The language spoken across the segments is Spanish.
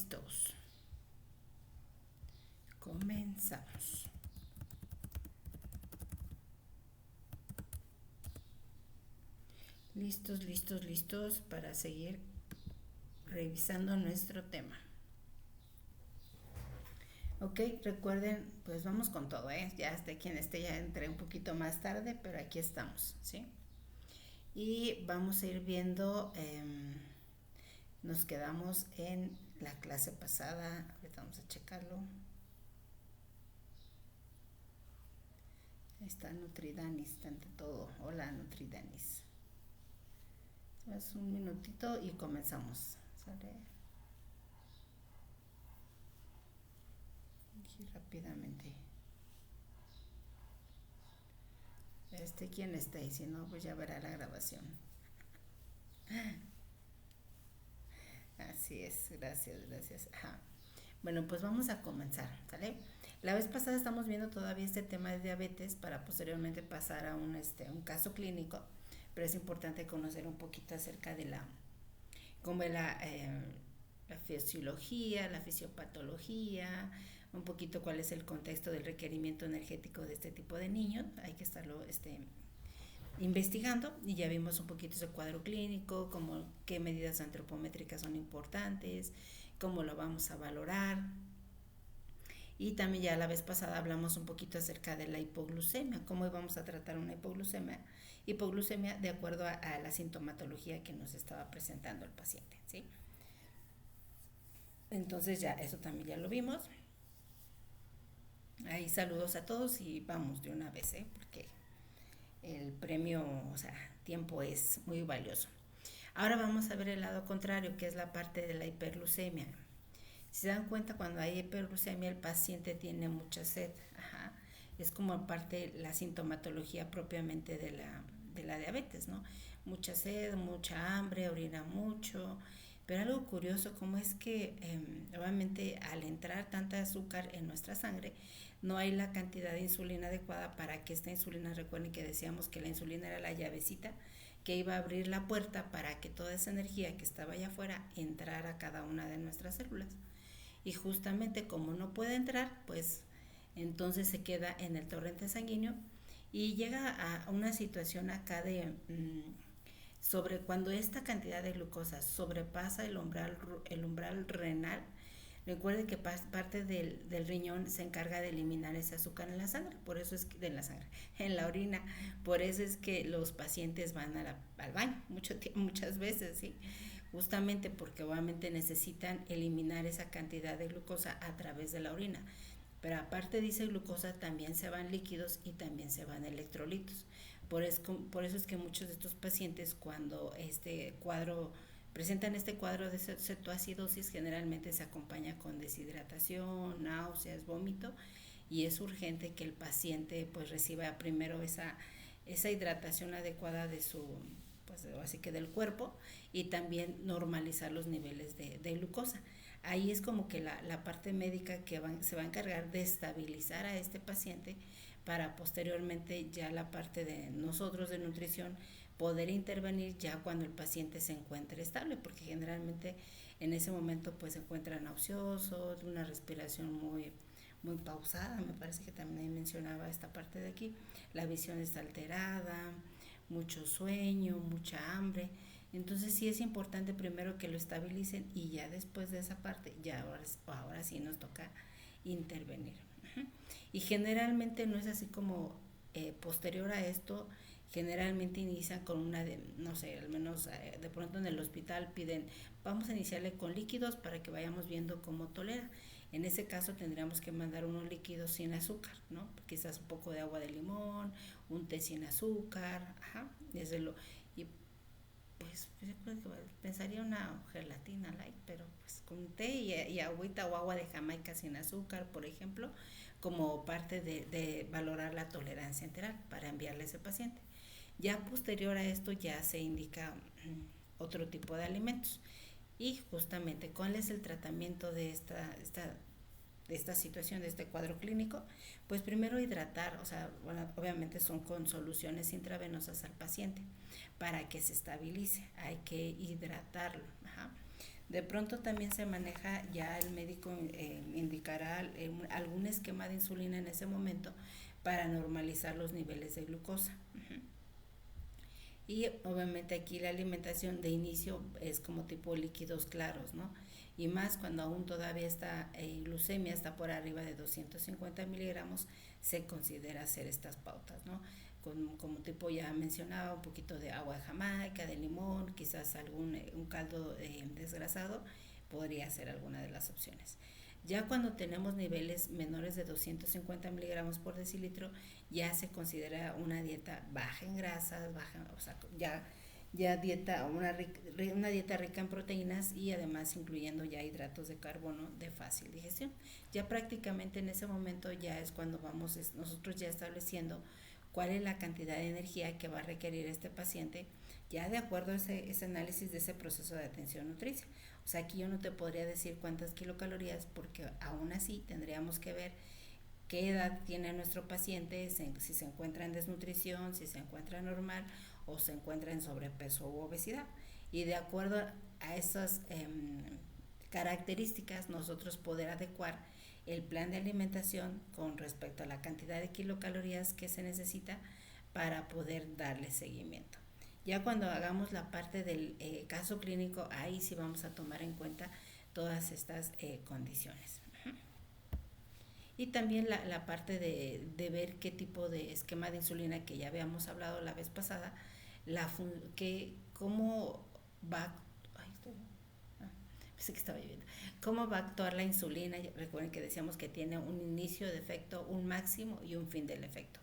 listos. Comenzamos. Listos para seguir revisando nuestro tema. Ok, recuerden, pues vamos con todo, ya hasta quien esté, ya entré un poquito más tarde, pero aquí estamos, ¿sí? Y vamos a ir viendo, nos quedamos en la clase pasada, ahorita vamos a checarlo. Ahí está Nutridanis, ante todo. Hola Nutridanis. Es un minutito y comenzamos. ¿Sale? Aquí rápidamente. ¿Quién está ahí? Si no, pues ya verá la grabación. Así es, gracias. Ajá. Bueno, pues vamos a comenzar, ¿sale? La vez pasada estamos viendo todavía este tema de diabetes para posteriormente pasar a un caso clínico, pero es importante conocer un poquito acerca de cómo es la fisiología, la fisiopatología, un poquito cuál es el contexto del requerimiento energético de este tipo de niños. Hay que estarlo investigando, y ya vimos un poquito ese cuadro clínico, como qué medidas antropométricas son importantes, cómo lo vamos a valorar. Y también ya la vez pasada hablamos un poquito acerca de la hipoglucemia, cómo íbamos a tratar una hipoglucemia de acuerdo a la sintomatología que nos estaba presentando el paciente, ¿sí? Entonces ya eso también ya lo vimos. Ahí saludos a todos y vamos de una vez, porque el premio, o sea, tiempo es muy valioso. Ahora vamos a ver el lado contrario, que es la parte de la hiperglucemia. Si se dan cuenta, cuando hay hiperglucemia el paciente tiene mucha sed. Ajá. Es como parte la sintomatología propiamente de la diabetes, ¿no? Mucha sed, mucha hambre, orina mucho. Pero algo curioso como es que obviamente al entrar tanta azúcar en nuestra sangre, no hay la cantidad de insulina adecuada para que esta insulina, recuerden que decíamos que la insulina era la llavecita que iba a abrir la puerta para que toda esa energía que estaba allá afuera entrara a cada una de nuestras células. Y justamente como no puede entrar, pues entonces se queda en el torrente sanguíneo y llega a una situación acá de sobre cuando esta cantidad de glucosa sobrepasa el umbral renal. Recuerde que parte del riñón se encarga de eliminar ese azúcar en la sangre, por eso es que, en la orina, por eso es que los pacientes van al baño muchas veces, ¿sí? Justamente porque obviamente necesitan eliminar esa cantidad de glucosa a través de la orina. Pero aparte de esa glucosa también se van líquidos y también se van electrolitos. Por eso es que muchos de estos pacientes, cuando presentan este cuadro de cetoacidosis, generalmente se acompaña con deshidratación, náuseas, vómito, y es urgente que el paciente pues reciba primero esa hidratación adecuada de su, pues así que del cuerpo, y también normalizar los niveles de glucosa. Ahí es como que la parte médica que se va a encargar de estabilizar a este paciente para posteriormente ya la parte de nosotros de nutrición poder intervenir ya cuando el paciente se encuentre estable, porque generalmente en ese momento pues se encuentra nauseoso, de una respiración muy pausada. Me parece que también mencionaba esta parte de aquí, la visión está alterada, mucho sueño, mucha hambre. Entonces sí es importante primero que lo estabilicen, y ya después de esa parte, ya ahora sí nos toca intervenir. Y generalmente no es así como posterior a esto, generalmente inician con no sé, al menos de pronto en el hospital piden, vamos a iniciarle con líquidos para que vayamos viendo cómo tolera. En ese caso tendríamos que mandar unos líquidos sin azúcar, ¿no? Quizás un poco de agua de limón, un té sin azúcar, ajá, y pues pensaría una gelatina light, pero pues con té y agüita o agua de Jamaica sin azúcar, por ejemplo, como parte de valorar la tolerancia enteral para enviarle a ese paciente. Ya posterior a esto ya se indica otro tipo de alimentos, y justamente cuál es el tratamiento de esta situación, de este cuadro clínico. Pues primero hidratar, o sea, bueno, obviamente son con soluciones intravenosas al paciente para que se estabilice, hay que hidratarlo. Ajá. De pronto también se maneja, ya el médico indicará algún esquema de insulina en ese momento para normalizar los niveles de glucosa. Y obviamente aquí la alimentación de inicio es como tipo líquidos claros, ¿no? Y más cuando aún todavía está glucemia, está por arriba de 250 miligramos, se considera hacer estas pautas, ¿no? Como tipo ya mencionaba, un poquito de agua de Jamaica, de limón, quizás un caldo desgrasado, podría ser alguna de las opciones. Ya cuando tenemos niveles menores de 250 miligramos por decilitro, ya se considera una dieta baja en grasas, o sea, ya una dieta rica en proteínas y además incluyendo ya hidratos de carbono de fácil digestión. Ya prácticamente en ese momento ya es cuando vamos nosotros ya estableciendo cuál es la cantidad de energía que va a requerir este paciente, ya de acuerdo a ese análisis de ese proceso de atención nutricia. O sea, aquí yo no te podría decir cuántas kilocalorías, porque aún así tendríamos que ver qué edad tiene nuestro paciente, si se encuentra en desnutrición, si se encuentra normal o se encuentra en sobrepeso u obesidad. Y de acuerdo a esas características, nosotros poder adecuar el plan de alimentación con respecto a la cantidad de kilocalorías que se necesita para poder darle seguimiento. Ya cuando hagamos la parte del caso clínico, ahí sí vamos a tomar en cuenta todas estas condiciones. Y también la parte de ver qué tipo de esquema de insulina que ya habíamos hablado la vez pasada, cómo va, pensé que estaba lloviendo, cómo va a actuar la insulina. Recuerden que decíamos que tiene un inicio de efecto, un máximo y un fin del efecto.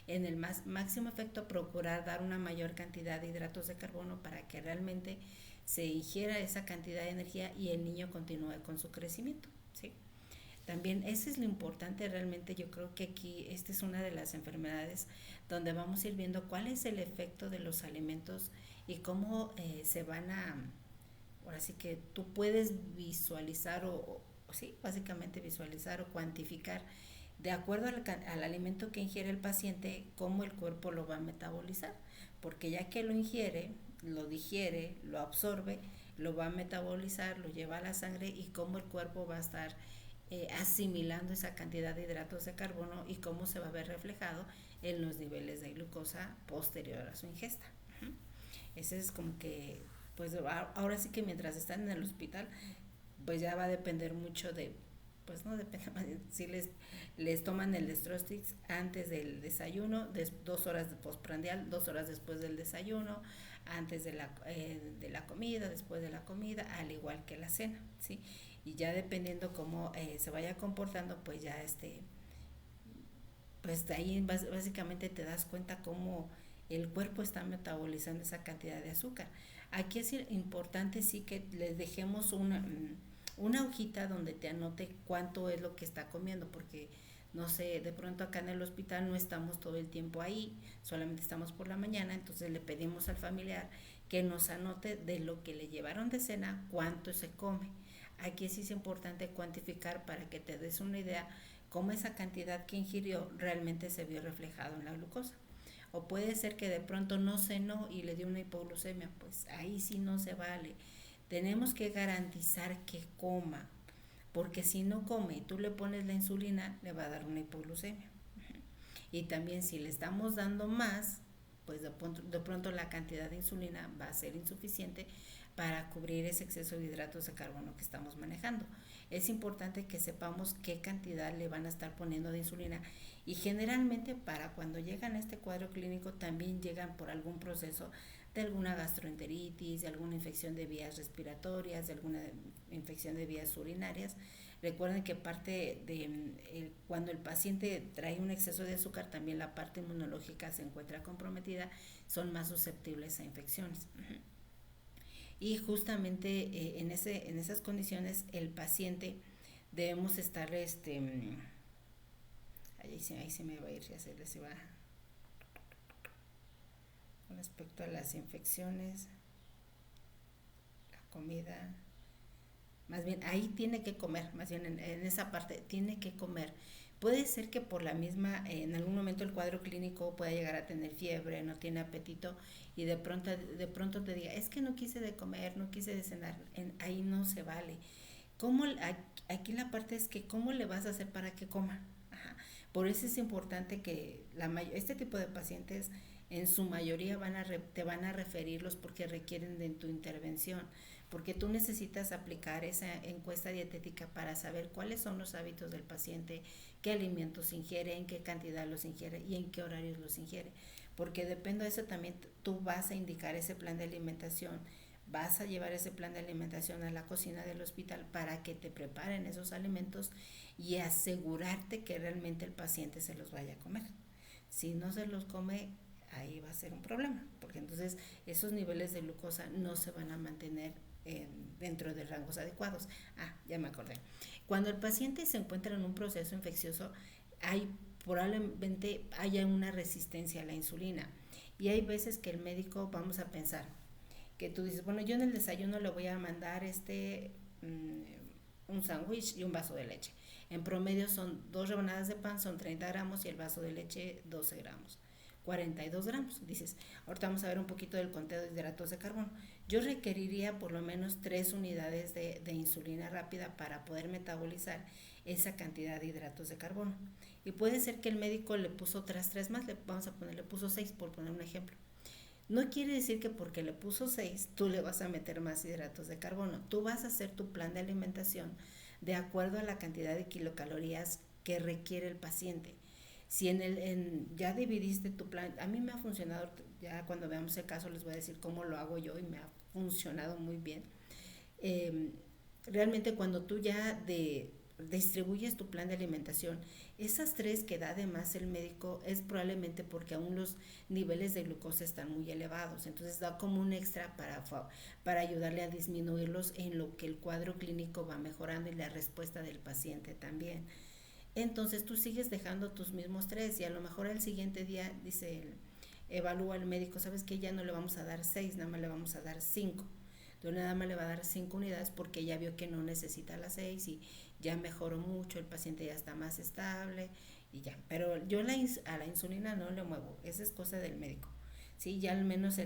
En el máximo efecto, procurar dar una mayor cantidad de hidratos de carbono para que realmente se ingiera esa cantidad de energía y el niño continúe con su crecimiento, ¿sí? También eso es lo importante realmente. Yo creo que aquí esta es una de las enfermedades donde vamos a ir viendo cuál es el efecto de los alimentos y cómo se van a, ahora sí que tú puedes visualizar sí, básicamente visualizar o cuantificar de acuerdo al alimento que ingiere el paciente, cómo el cuerpo lo va a metabolizar, porque ya que lo ingiere, lo digiere, lo absorbe, lo va a metabolizar, lo lleva a la sangre y cómo el cuerpo va a estar asimilando esa cantidad de hidratos de carbono y cómo se va a ver reflejado en los niveles de glucosa posterior a su ingesta. Ese es como que, pues ahora sí que mientras están en el hospital, pues ya va a depender mucho pues no depende más si les toman el Destrostix antes del desayuno, 2 horas de postprandial, 2 horas después del desayuno, antes de la comida, después de la comida, al igual que la cena, ¿sí? Y ya dependiendo cómo se vaya comportando, pues ya pues de ahí básicamente te das cuenta cómo el cuerpo está metabolizando esa cantidad de azúcar. Aquí es importante sí que les dejemos una hojita donde te anote cuánto es lo que está comiendo, porque no sé, de pronto acá en el hospital no estamos todo el tiempo ahí, solamente estamos por la mañana, entonces le pedimos al familiar que nos anote de lo que le llevaron de cena cuánto se come. Aquí sí es importante cuantificar para que te des una idea cómo esa cantidad que ingirió realmente se vio reflejado en la glucosa. O puede ser que de pronto no cenó y le dio una hipoglucemia, pues ahí sí no se vale. Tenemos que garantizar que coma, porque si no come y tú le pones la insulina, le va a dar una hipoglucemia. Y también si le estamos dando más, pues de pronto la cantidad de insulina va a ser insuficiente para cubrir ese exceso de hidratos de carbono que estamos manejando. Es importante que sepamos qué cantidad le van a estar poniendo de insulina y generalmente para cuando llegan a este cuadro clínico también llegan por algún proceso de alguna gastroenteritis, de alguna infección de vías respiratorias, de alguna infección de vías urinarias. Recuerden que parte de cuando el paciente trae un exceso de azúcar, también la parte inmunológica se encuentra comprometida, son más susceptibles a infecciones. Y justamente en esas condiciones el paciente debemos estar ahí se me va a ir, ya se les iba con respecto a las infecciones, la comida, más bien ahí tiene que comer, más bien en esa parte tiene que comer, Puede ser que por la misma, en algún momento el cuadro clínico pueda llegar a tener fiebre, no tiene apetito y de pronto te diga, es que no quise de comer, no quise de cenar, ahí no se vale. ¿Cómo, aquí la parte es que cómo le vas a hacer para que coma? Ajá. Por eso es importante que este tipo de pacientes en su mayoría te van a referirlos porque requieren de tu intervención, porque tú necesitas aplicar esa encuesta dietética para saber cuáles son los hábitos del paciente, qué alimentos ingiere, en qué cantidad los ingiere y en qué horarios los ingiere, porque depende de eso también tú vas a indicar ese plan de alimentación, vas a llevar ese plan de alimentación a la cocina del hospital para que te preparen esos alimentos y asegurarte que realmente el paciente se los vaya a comer. Si no se los come, ahí va a ser un problema, porque entonces esos niveles de glucosa no se van a mantener dentro de rangos adecuados. Ya me acordé. Cuando el paciente se encuentra en un proceso infeccioso, probablemente haya una resistencia a la insulina. Y hay veces que el médico, vamos a pensar, que tú dices, bueno, yo en el desayuno le voy a mandar un sándwich y un vaso de leche. En promedio son 2 rebanadas de pan, son 30 gramos y el vaso de leche 12 gramos. 42 gramos. Dices, ahorita vamos a ver un poquito del conteo de hidratos de carbono. Yo requeriría por lo menos 3 unidades de insulina rápida para poder metabolizar esa cantidad de hidratos de carbono. Y puede ser que el médico le puso otras 3 más, le puso 6 por poner un ejemplo. No quiere decir que porque le puso 6 tú le vas a meter más hidratos de carbono. Tú vas a hacer tu plan de alimentación de acuerdo a la cantidad de kilocalorías que requiere el paciente. Si ya dividiste tu plan, a mí me ha funcionado, ya cuando veamos el caso les voy a decir cómo lo hago yo y me ha funcionado muy bien. Realmente cuando tú ya distribuyes tu plan de alimentación, esas 3 que da además el médico es probablemente porque aún los niveles de glucosa están muy elevados, entonces da como un extra para ayudarle a disminuirlos en lo que el cuadro clínico va mejorando y la respuesta del paciente también. Entonces tú sigues dejando tus mismos 3 y a lo mejor al siguiente día evalúa el médico, sabes que ya no le vamos a dar 6, nada más le vamos a dar 5. Entonces nada más le va a dar 5 unidades porque ya vio que no necesita las 6 y ya mejoró mucho, el paciente ya está más estable y ya. Pero yo a la insulina no le muevo, esa es cosa del médico. Sí, ya al menos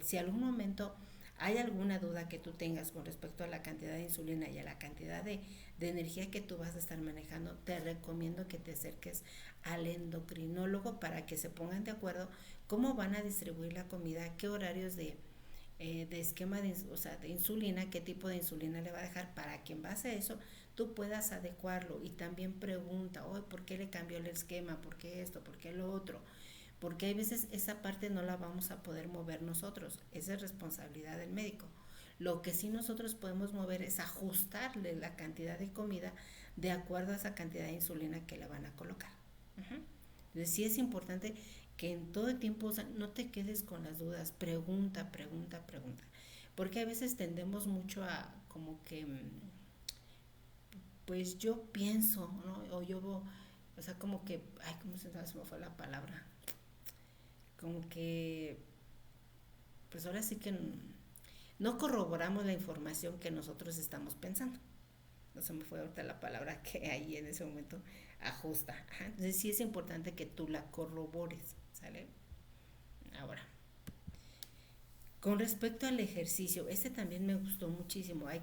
si algún momento hay alguna duda que tú tengas con respecto a la cantidad de insulina y a la cantidad de energía que tú vas a estar manejando, te recomiendo que te acerques al endocrinólogo para que se pongan de acuerdo cómo van a distribuir la comida, qué horarios de esquema de insulina, qué tipo de insulina le va a dejar para que en base a eso tú puedas adecuarlo. Y también pregunta, ¿por qué le cambió el esquema? ¿Por qué esto? ¿Por qué lo otro? Porque hay veces esa parte no la vamos a poder mover nosotros, esa es responsabilidad del médico. Lo que sí nosotros podemos mover es ajustarle la cantidad de comida de acuerdo a esa cantidad de insulina que le van a colocar. Entonces sí es importante que en todo el tiempo, o sea, no te quedes con las dudas, pregunta, pregunta, pregunta. Porque a veces tendemos mucho a como que, pues yo pienso, ¿no? O sea, como que, ¿cómo se me fue la palabra? Como que, pues ahora sí que no corroboramos la información que nosotros estamos pensando. No se me fue ahorita la palabra que ahí en ese momento ajusta. Entonces sí es importante que tú la corrobores, ¿sale? Ahora, con respecto al ejercicio, este también me gustó muchísimo. Hay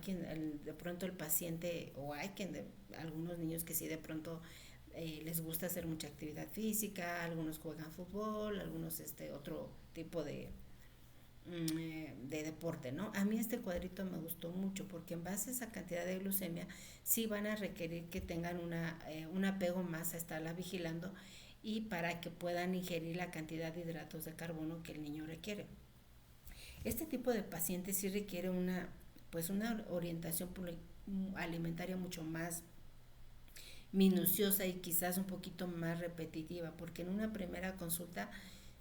de pronto el paciente, o algunos niños que sí de pronto les gusta hacer mucha actividad física, algunos juegan fútbol, algunos otro tipo de deporte, ¿no? A mí este cuadrito me gustó mucho porque en base a esa cantidad de glucemia sí van a requerir que tengan un apego más a estarla vigilando y para que puedan ingerir la cantidad de hidratos de carbono que el niño requiere. Este tipo de pacientes sí requiere una orientación alimentaria mucho más minuciosa y quizás un poquito más repetitiva, porque en una primera consulta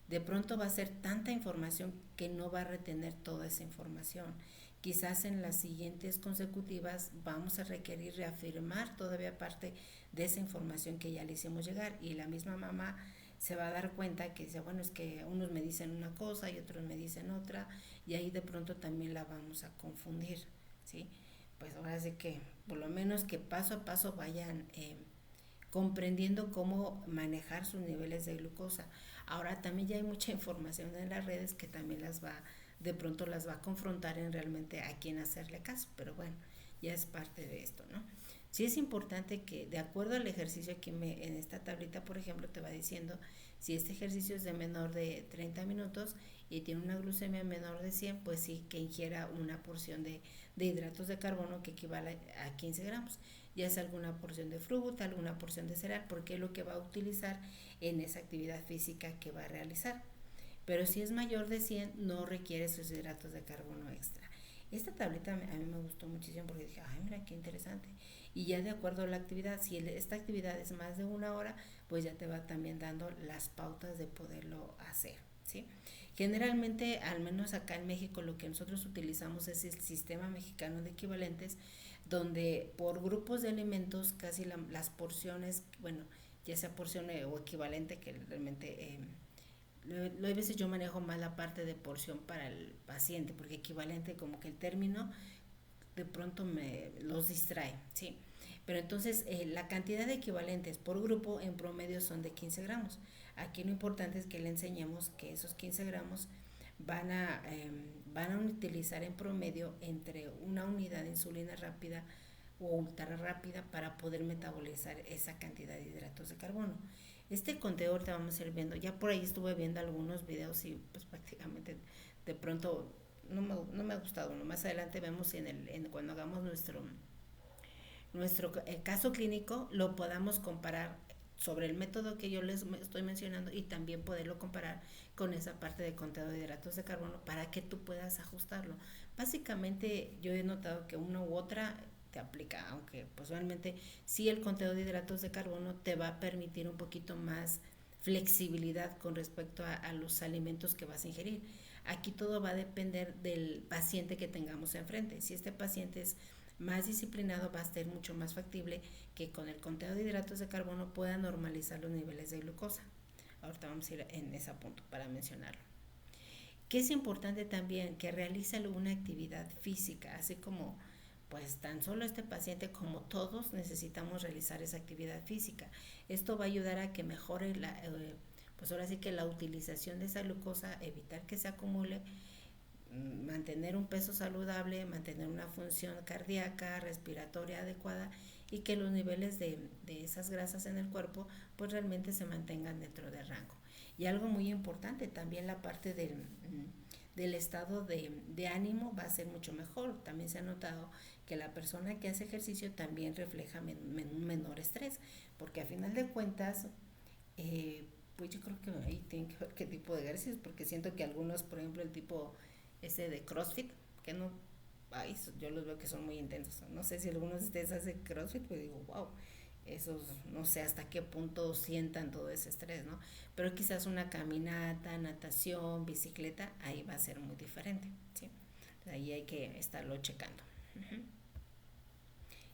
de pronto va a ser tanta información que no va a retener toda esa información. Quizás en las siguientes consecutivas vamos a requerir reafirmar todavía parte de esa información que ya le hicimos llegar y la misma mamá se va a dar cuenta que dice, bueno, es que unos me dicen una cosa y otros me dicen otra y ahí de pronto también la vamos a confundir, ¿sí? Pues ahora sí que por lo menos que paso a paso vayan comprendiendo cómo manejar sus niveles de glucosa. Ahora también ya hay mucha información en las redes que también de pronto las va a confrontar en realmente a quién hacerle caso, pero bueno, ya es parte de esto, ¿no? Sí es importante que de acuerdo al ejercicio aquí en esta tablita, por ejemplo, te va diciendo si este ejercicio es de menor de 30 minutos y tiene una glucemia menor de 100, pues sí que ingiera una porción de hidratos de carbono que equivale a 15 gramos, ya sea alguna porción de fruta, alguna porción de cereal, porque es lo que va a utilizar en esa actividad física que va a realizar. Pero si es mayor de 100, no requiere esos hidratos de carbono extra. Esta tableta a mí me gustó muchísimo porque dije, ay, mira qué interesante. Y ya de acuerdo a la actividad, si esta actividad es más de una hora, pues ya te va también dando las pautas de poderlo hacer, ¿sí? Generalmente, al menos acá en México, lo que nosotros utilizamos es el sistema mexicano de equivalentes, donde por grupos de alimentos casi las porciones, bueno, ya sea porción o equivalente, que realmente a veces yo manejo más la parte de porción para el paciente, porque equivalente como que el término de pronto me los distrae, ¿sí? Pero entonces la cantidad de equivalentes por grupo en promedio son de 15 gramos. Aquí lo importante es que le enseñemos que esos 15 gramos van van a utilizar en promedio entre una unidad de insulina rápida o ultra rápida para poder metabolizar esa cantidad de hidratos de carbono. Este conteo ahorita vamos a ir viendo, ya por ahí estuve viendo algunos videos y pues prácticamente de pronto no me ha gustado. ¿No? Más adelante vemos si cuando hagamos nuestro caso clínico lo podamos comparar sobre el método que yo les estoy mencionando y también poderlo comparar con esa parte de conteo de hidratos de carbono para que tú puedas ajustarlo. Básicamente yo he notado que una u otra te aplica, aunque pues realmente sí el conteo de hidratos de carbono te va a permitir un poquito más flexibilidad con respecto a los alimentos que vas a ingerir. Aquí todo va a depender del paciente que tengamos enfrente. Si este paciente es más disciplinado, va a ser mucho más factible que con el conteo de hidratos de carbono pueda normalizar los niveles de glucosa. Ahorita vamos a ir en ese punto para mencionarlo. Que es importante también que realice alguna actividad física, así como pues tan solo este paciente como todos necesitamos realizar esa actividad física. Esto va a ayudar a que mejore pues ahora sí que la utilización de esa glucosa, evitar que se acumule, mantener un peso saludable, mantener una función cardíaca, respiratoria adecuada y que los niveles de esas grasas en el cuerpo pues realmente se mantengan dentro del rango. Y algo muy importante, también la parte del estado de ánimo va a ser mucho mejor. También se ha notado que la persona que hace ejercicio también refleja un menor estrés, porque a final de cuentas, pues yo creo que ahí tiene que ver qué tipo de ejercicios, porque siento que algunos, por ejemplo, el tipo ese de CrossFit, que no, ay, yo los veo que son muy intensos. No sé si algunos de ustedes hacen CrossFit, pues digo, wow, esos no sé hasta qué punto sientan todo ese estrés, ¿no? Pero quizás una caminata, natación, bicicleta, ahí va a ser muy diferente, ¿sí? Ahí hay que estarlo checando. Uh-huh.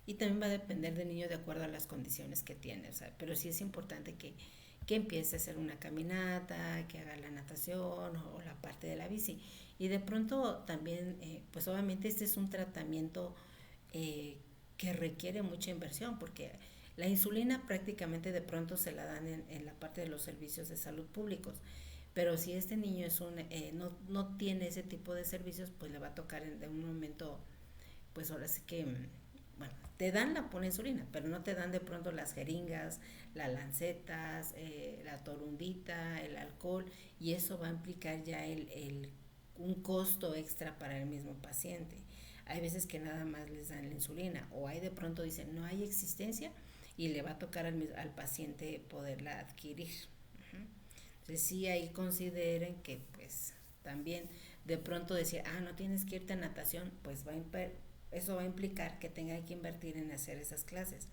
Y también va a depender del niño de acuerdo a las condiciones que tiene, o sea, pero sí es importante que empiece a hacer una caminata, que haga la natación o la parte de la bici. Y de pronto también, pues obviamente este es un tratamiento eh, que requiere mucha inversión, porque la insulina prácticamente de pronto se la dan en la parte de los servicios de salud públicos. Pero si este niño no tiene ese tipo de servicios, pues le va a tocar de un momento, pues ahora sí que bueno, te dan la insulina, pero no te dan de pronto las jeringas, las lancetas, la torundita, el alcohol, y eso va a implicar ya un costo extra para el mismo paciente. Hay veces que nada más les dan la insulina, o hay de pronto dicen no hay existencia y le va a tocar al paciente poderla adquirir. Uh-huh. Entonces sí ahí consideren que pues también de pronto decir, no tienes que irte a natación, pues eso va a implicar que tenga que invertir en hacer esas clases.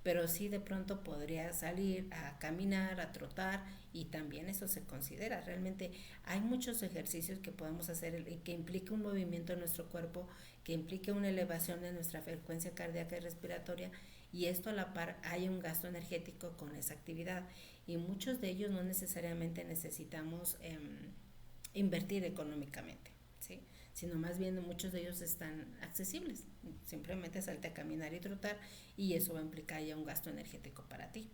Pero sí de pronto podría salir a caminar, a trotar y también eso se considera. Realmente hay muchos ejercicios que podemos hacer que implique un movimiento en nuestro cuerpo, que implique una elevación de nuestra frecuencia cardíaca y respiratoria y esto a la par hay un gasto energético con esa actividad y muchos de ellos no necesariamente necesitamos invertir económicamente, ¿sí? Sino más bien muchos de ellos están accesibles. Simplemente salte a caminar y trotar y eso va a implicar ya un gasto energético para ti.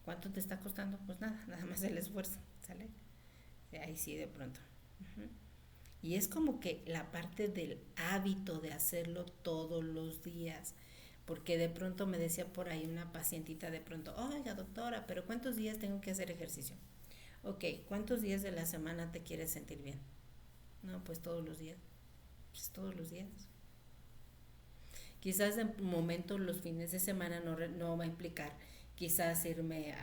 ¿Cuánto te está costando? Pues nada, nada más el esfuerzo, ¿sale? Ahí sí, de pronto. Uh-huh. Y es como que la parte del hábito de hacerlo todos los días. Porque de pronto me decía por ahí una pacientita de pronto, oiga doctora, pero ¿cuántos días tengo que hacer ejercicio? Ok, ¿cuántos días de la semana te quieres sentir bien? No, pues todos los días. Pues todos los días. Quizás de momento los fines de semana no va a implicar quizás irme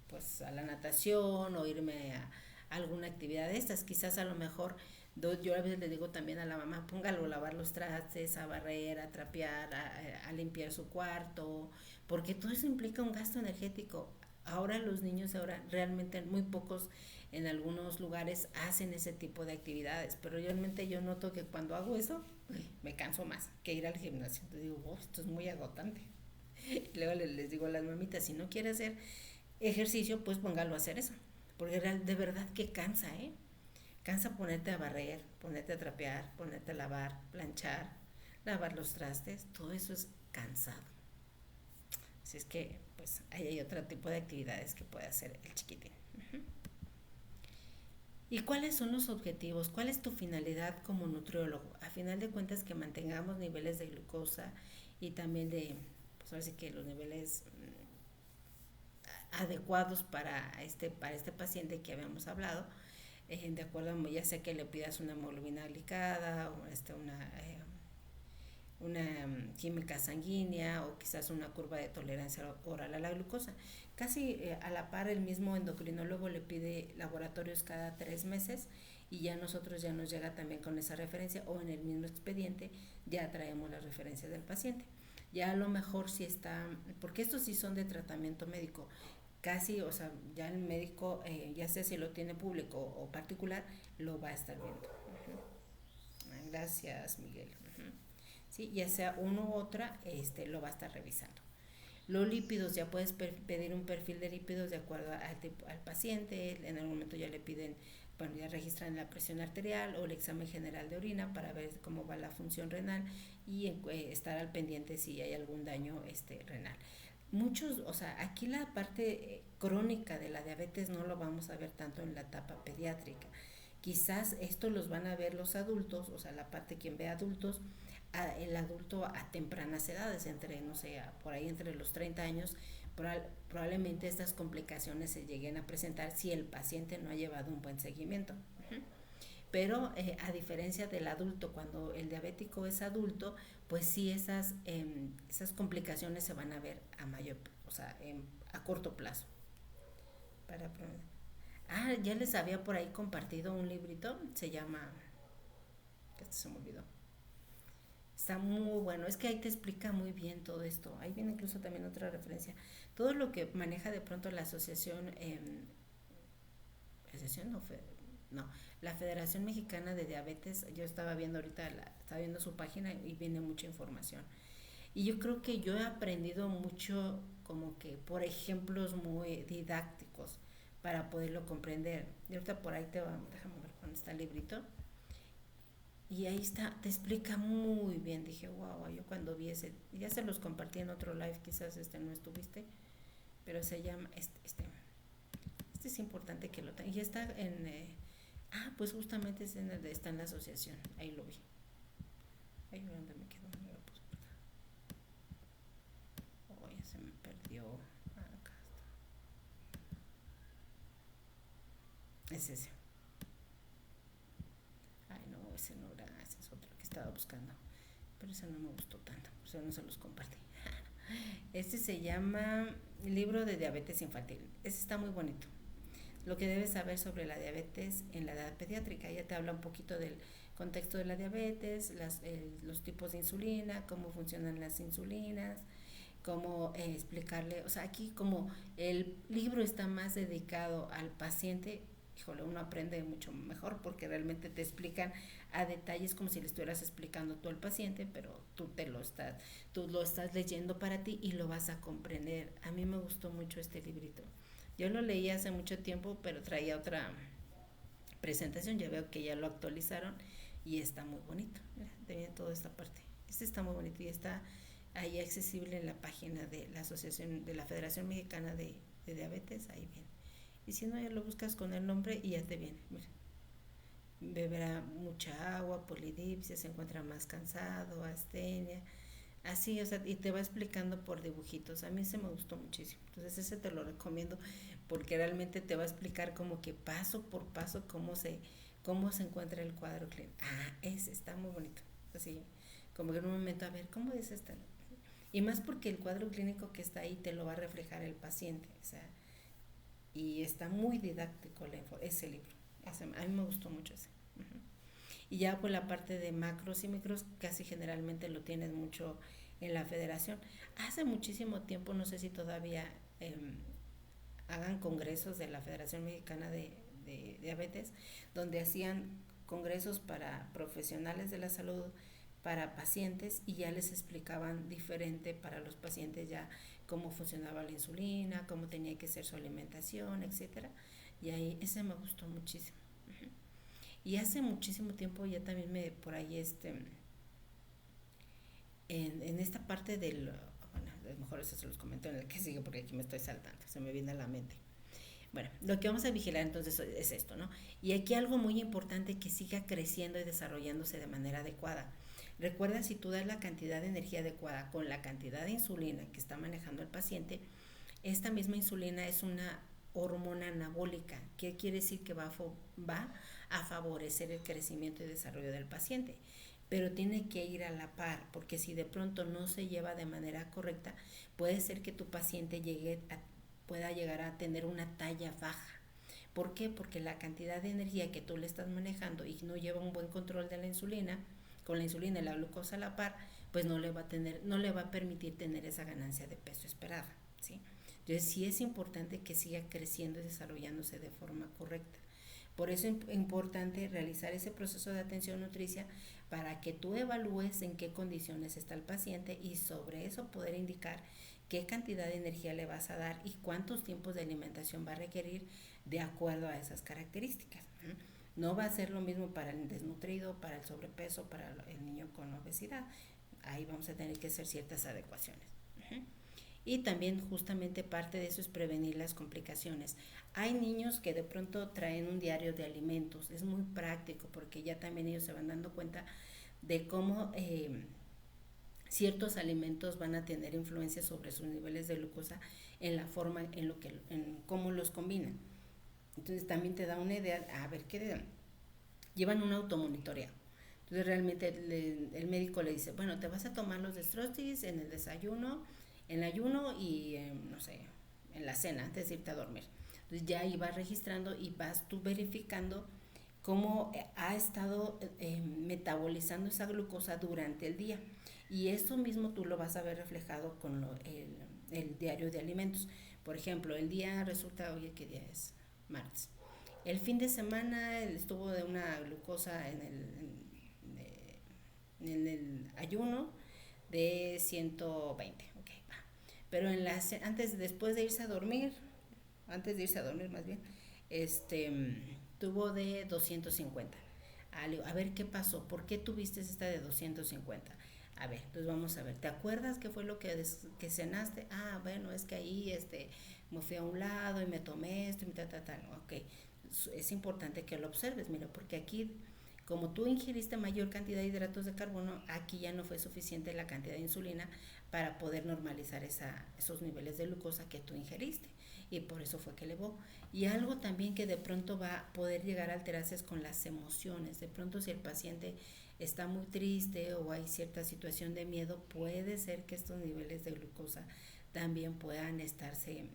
pues a la natación o irme a alguna actividad de estas. Quizás a lo mejor yo a veces le digo también a la mamá, póngalo a lavar los trastes, a barrer, a trapear, a limpiar su cuarto, porque todo eso implica un gasto energético. Ahora los niños, ahora realmente muy pocos en algunos lugares hacen ese tipo de actividades, pero realmente yo noto que cuando hago eso, me canso más que ir al gimnasio. Entonces digo, oh, esto es muy agotante. Y luego les digo a las mamitas, si no quiere hacer ejercicio, pues póngalo a hacer eso, porque de verdad que cansa, ¿eh? Cansa ponerte a barrer, ponerte a trapear, ponerte a lavar, planchar, lavar los trastes, todo eso es cansado. Así es que, pues, ahí hay otro tipo de actividades que puede hacer el chiquitín. Uh-huh. ¿Y cuáles son los objetivos? ¿Cuál es tu finalidad como nutriólogo? A final de cuentas que mantengamos niveles de glucosa y también de, pues ahora sí que los niveles adecuados para este paciente que habíamos hablado, de acuerdo a ya sea que le pidas una hemoglobina glicada o una química sanguínea o quizás una curva de tolerancia oral a la glucosa. Casi a la par el mismo endocrinólogo le pide laboratorios cada 3 meses y ya nosotros ya nos llega también con esa referencia o en el mismo expediente ya traemos las referencias del paciente. Ya a lo mejor si está, porque estos sí son de tratamiento médico, casi, o sea, ya el médico, ya sea si lo tiene público o particular, lo va a estar viendo. Uh-huh. Gracias, Miguel. Uh-huh. ¿Sí? Ya sea uno u otra, lo va a estar revisando. Los lípidos, ya puedes pedir un perfil de lípidos de acuerdo al paciente, en algún momento ya le piden, bueno, ya registran la presión arterial o el examen general de orina para ver cómo va la función renal y estar al pendiente si hay algún daño renal. Muchos, o sea, aquí la parte crónica de la diabetes no lo vamos a ver tanto en la etapa pediátrica. Quizás esto los van a ver los adultos, o sea, la parte quien ve adultos, el adulto a tempranas edades, entre, no sé, por ahí entre los 30 años, probablemente estas complicaciones se lleguen a presentar si el paciente no ha llevado un buen seguimiento. Uh-huh. Pero a diferencia del adulto, cuando el diabético es adulto, pues sí esas complicaciones se van a ver a mayor, o sea, a corto plazo. Ya les había por ahí compartido un librito, se llama, que se me olvidó. Está muy bueno, es que ahí te explica muy bien todo esto. Ahí viene incluso también otra referencia. Todo lo que maneja de pronto la asociación, asociación no, la Federación Mexicana de Diabetes. Yo estaba viendo ahorita, estaba viendo su página y viene mucha información. Y yo creo que yo he aprendido mucho como que por ejemplos muy didácticos para poderlo comprender. Y ahorita por ahí déjame ver cuándo está el librito. Y ahí está, te explica muy bien. Dije, wow, yo cuando vi ese, ya se los compartí en otro live, quizás no estuviste, pero se llama, este es importante que lo tengan. Y está pues justamente está en la asociación, ahí lo vi. Ahí donde me quedó, me lo puse por acá. Oh, ya se me perdió. Acá está. Es ese. Ay, no, ese no era, ese es otro que estaba buscando. Pero ese no me gustó tanto, o sea, no se los compartí. Este se llama Libro de Diabetes Infantil. Este está muy bonito. Lo que debes saber sobre la diabetes en la edad pediátrica. Ya te habla un poquito del contexto de la diabetes, los tipos de insulina, cómo funcionan las insulinas, cómo explicarle, o sea, aquí como el libro está más dedicado al paciente, híjole, uno aprende mucho mejor porque realmente te explican a detalles como si le estuvieras explicando tú al paciente, pero tú lo estás leyendo para ti y lo vas a comprender. A mí me gustó mucho este librito. Yo lo leí hace mucho tiempo, pero traía otra presentación, ya veo que ya lo actualizaron y está muy bonito. Mira, tenía toda esta parte. Este está muy bonito y está ahí accesible en la página de la Asociación de la Federación Mexicana de de diabetes, ahí viene. Y si no, ya lo buscas con el nombre y ya te viene. Mira, beberá mucha agua, polidipsia, se encuentra más cansado, astenia, así, o sea, y te va explicando por dibujitos. A mí se me gustó muchísimo. Entonces ese te lo recomiendo porque realmente te va a explicar como que paso por paso cómo se encuentra el cuadro clínico. Ah, ese está muy bonito. Así, como que en un momento, a ver, ¿cómo es esta? Y más porque el cuadro clínico que está ahí te lo va a reflejar el paciente. O sea, y está muy didáctico ese libro. A mí me gustó mucho ese. Uh-huh. Y ya por la parte de macros y micros, casi generalmente lo tienes mucho en la federación. Hace muchísimo tiempo, no sé si todavía hagan congresos de la Federación Mexicana de Diabetes, donde hacían congresos para profesionales de la salud, para pacientes, y ya les explicaban diferente para los pacientes ya cómo funcionaba la insulina, cómo tenía que ser su alimentación, etcétera. Y ahí ese me gustó muchísimo. Uh-huh. Y hace muchísimo tiempo ya también por ahí en esta parte del, bueno, a lo mejor eso se los comento en el que sigue porque aquí me estoy saltando, se me viene a la mente. Bueno, lo que vamos a vigilar entonces es esto, ¿no? Y aquí algo muy importante, que siga creciendo y desarrollándose de manera adecuada. Recuerda, si tú das la cantidad de energía adecuada con la cantidad de insulina que está manejando el paciente, esta misma insulina es una hormona anabólica, que quiere decir que va a favorecer el crecimiento y desarrollo del paciente, pero tiene que ir a la par, porque si de pronto no se lleva de manera correcta, puede ser que tu paciente pueda llegar a tener una talla baja. ¿Por qué? Porque la cantidad de energía que tú le estás manejando y no lleva un buen control de la insulina, con la insulina y la glucosa a la par, pues no le va a permitir tener esa ganancia de peso esperada, ¿sí? Entonces sí es importante que siga creciendo y desarrollándose de forma correcta. Por eso es importante realizar ese proceso de atención nutricia para que tú evalúes en qué condiciones está el paciente y sobre eso poder indicar qué cantidad de energía le vas a dar y cuántos tiempos de alimentación va a requerir de acuerdo a esas características. No va a ser lo mismo para el desnutrido, para el sobrepeso, para el niño con obesidad. Ahí vamos a tener que hacer ciertas adecuaciones. Y también justamente parte de eso es prevenir las complicaciones. Hay niños que de pronto traen un diario de alimentos, es muy práctico porque ya también ellos se van dando cuenta de cómo ciertos alimentos van a tener influencia sobre sus niveles de glucosa en la forma en cómo los combinan. Entonces también te da una idea, a ver qué llevan un automonitoreo. Entonces realmente el médico le dice, bueno, te vas a tomar los Destrostis en el desayuno, en el ayuno y no sé, en la cena antes de irte a dormir. Entonces ya ahí vas registrando y vas tú verificando cómo ha estado metabolizando esa glucosa durante el día. Y eso mismo tú lo vas a ver reflejado con el diario de alimentos. Por ejemplo, el día resulta, oye, ¿qué día es? Martes. El fin de semana estuvo de una glucosa en el ayuno de 120, okay, va. Pero después de irse a dormir, antes de irse a dormir más bien, tuvo de 250. A ver qué pasó, ¿por qué tuviste esta de 250? A ver, entonces vamos a ver, ¿te acuerdas qué fue lo que cenaste? Ah, bueno, es que ahí me fui a un lado y me tomé esto y tal. Ok, es importante que lo observes, mira, porque aquí, como tú ingiriste mayor cantidad de hidratos de carbono, aquí ya no fue suficiente la cantidad de insulina para poder normalizar esos niveles de glucosa que tú ingeriste, y por eso fue que elevó. Y algo también que de pronto va a poder llegar a alterarse es con las emociones. De pronto, si el paciente está muy triste o hay cierta situación de miedo, puede ser que estos niveles de glucosa también puedan estarse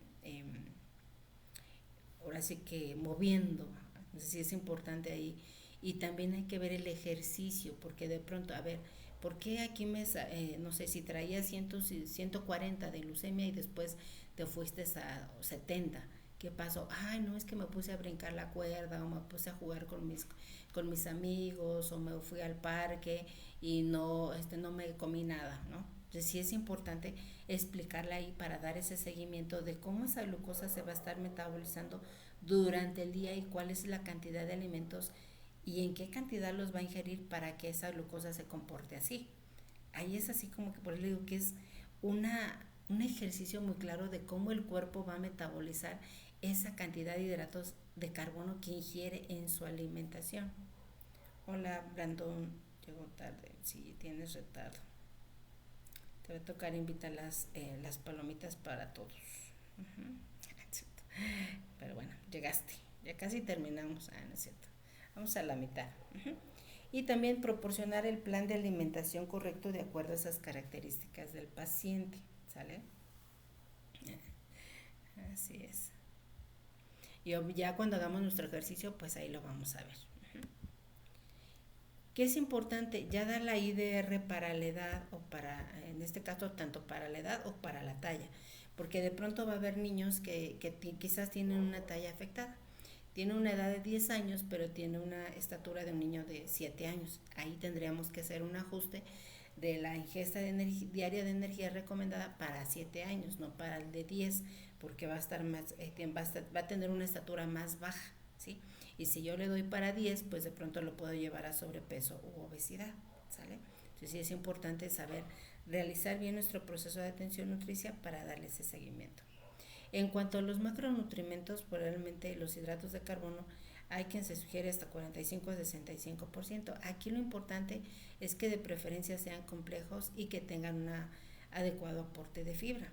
ahora sí que moviendo. Entonces sí es importante ahí. Y también hay que ver el ejercicio, porque de pronto, a ver, ¿por qué aquí no sé, si traías 140 de glucemia y después te fuiste a 70? ¿Qué pasó? Ay, no, es que me puse a brincar la cuerda, o me puse a jugar con mis amigos, o me fui al parque y no me comí nada, ¿no? Entonces sí es importante explicarle ahí para dar ese seguimiento de cómo esa glucosa se va a estar metabolizando durante el día y cuál es la cantidad de alimentos y en qué cantidad los va a ingerir para que esa glucosa se comporte así. Ahí es así como que por eso le digo que es una un ejercicio muy claro de cómo el cuerpo va a metabolizar esa cantidad de hidratos de carbono que ingiere en su alimentación. Hola, Brandon, llegó tarde, sí, tienes retardo. Te va a tocar invitar las palomitas para todos. Uh-huh. Pero bueno, llegaste, ya casi terminamos. No es cierto. Vamos a la mitad. Uh-huh. Y también proporcionar el plan de alimentación correcto de acuerdo a esas características del paciente, ¿sale? Así es. Y ya cuando hagamos nuestro ejercicio, pues ahí lo vamos a ver. ¿Qué es importante? Ya da la IDR para la edad o para, en este caso, tanto para la edad o para la talla. Porque de pronto va a haber niños que quizás tienen una talla afectada. Tiene una edad de 10 años, pero tiene una estatura de un niño de 7 años. Ahí tendríamos que hacer un ajuste de la ingesta de diaria de energía recomendada para 7 años, no para el de 10, porque va a estar más, va a tener una estatura más baja, ¿sí? Y si yo le doy para 10, pues de pronto lo puedo llevar a sobrepeso u obesidad, ¿sale? Entonces sí es importante saber realizar bien nuestro proceso de atención nutricia para darle ese seguimiento. En cuanto a los macronutrientes, probablemente los hidratos de carbono hay quien se sugiere hasta 45-65%. Aquí lo importante es que de preferencia sean complejos y que tengan un adecuado aporte de fibra.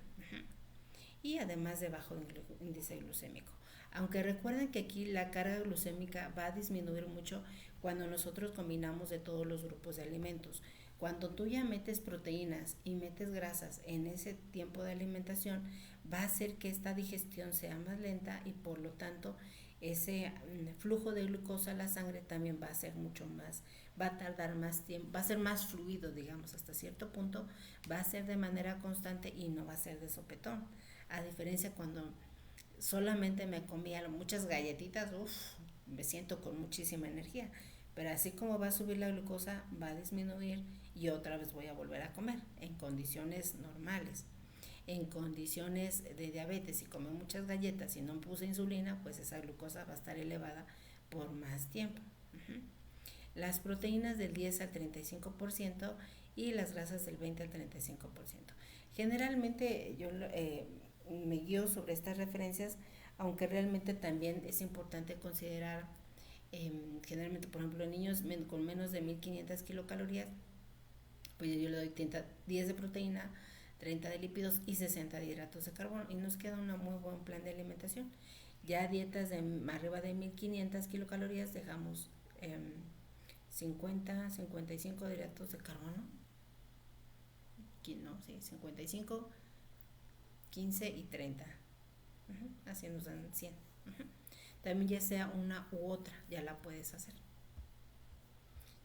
Y además de bajo índice glucémico. Aunque recuerden que aquí la carga glucémica va a disminuir mucho cuando nosotros combinamos de todos los grupos de alimentos. Cuando tú ya metes proteínas y metes grasas en ese tiempo de alimentación, va a hacer que esta digestión sea más lenta y por lo tanto ese flujo de glucosa a la sangre también va a ser mucho más, va a tardar más tiempo, va a ser más fluido, digamos, hasta cierto punto, va a ser de manera constante y no va a ser de sopetón. A diferencia cuando solamente me comía muchas galletitas, me siento con muchísima energía. Pero así como va a subir la glucosa, va a disminuir y otra vez voy a volver a comer en condiciones normales. En condiciones de diabetes, si come muchas galletas y no puse insulina, pues esa glucosa va a estar elevada por más tiempo. Las proteínas del 10 al 35% y las grasas del 20 al 35%. Generalmente yo me guío sobre estas referencias, aunque realmente también es importante considerar, generalmente, por ejemplo, en niños con menos de 1500 kilocalorías, pues yo le doy 10 de proteína, 30 de lípidos y 60 de hidratos de carbono y nos queda un muy buen plan de alimentación. Ya dietas de arriba de 1500 kilocalorías dejamos 55 de hidratos de carbono, no, sí, 55, 15 y 30. Así nos dan 100. También ya sea una u otra, ya la puedes hacer.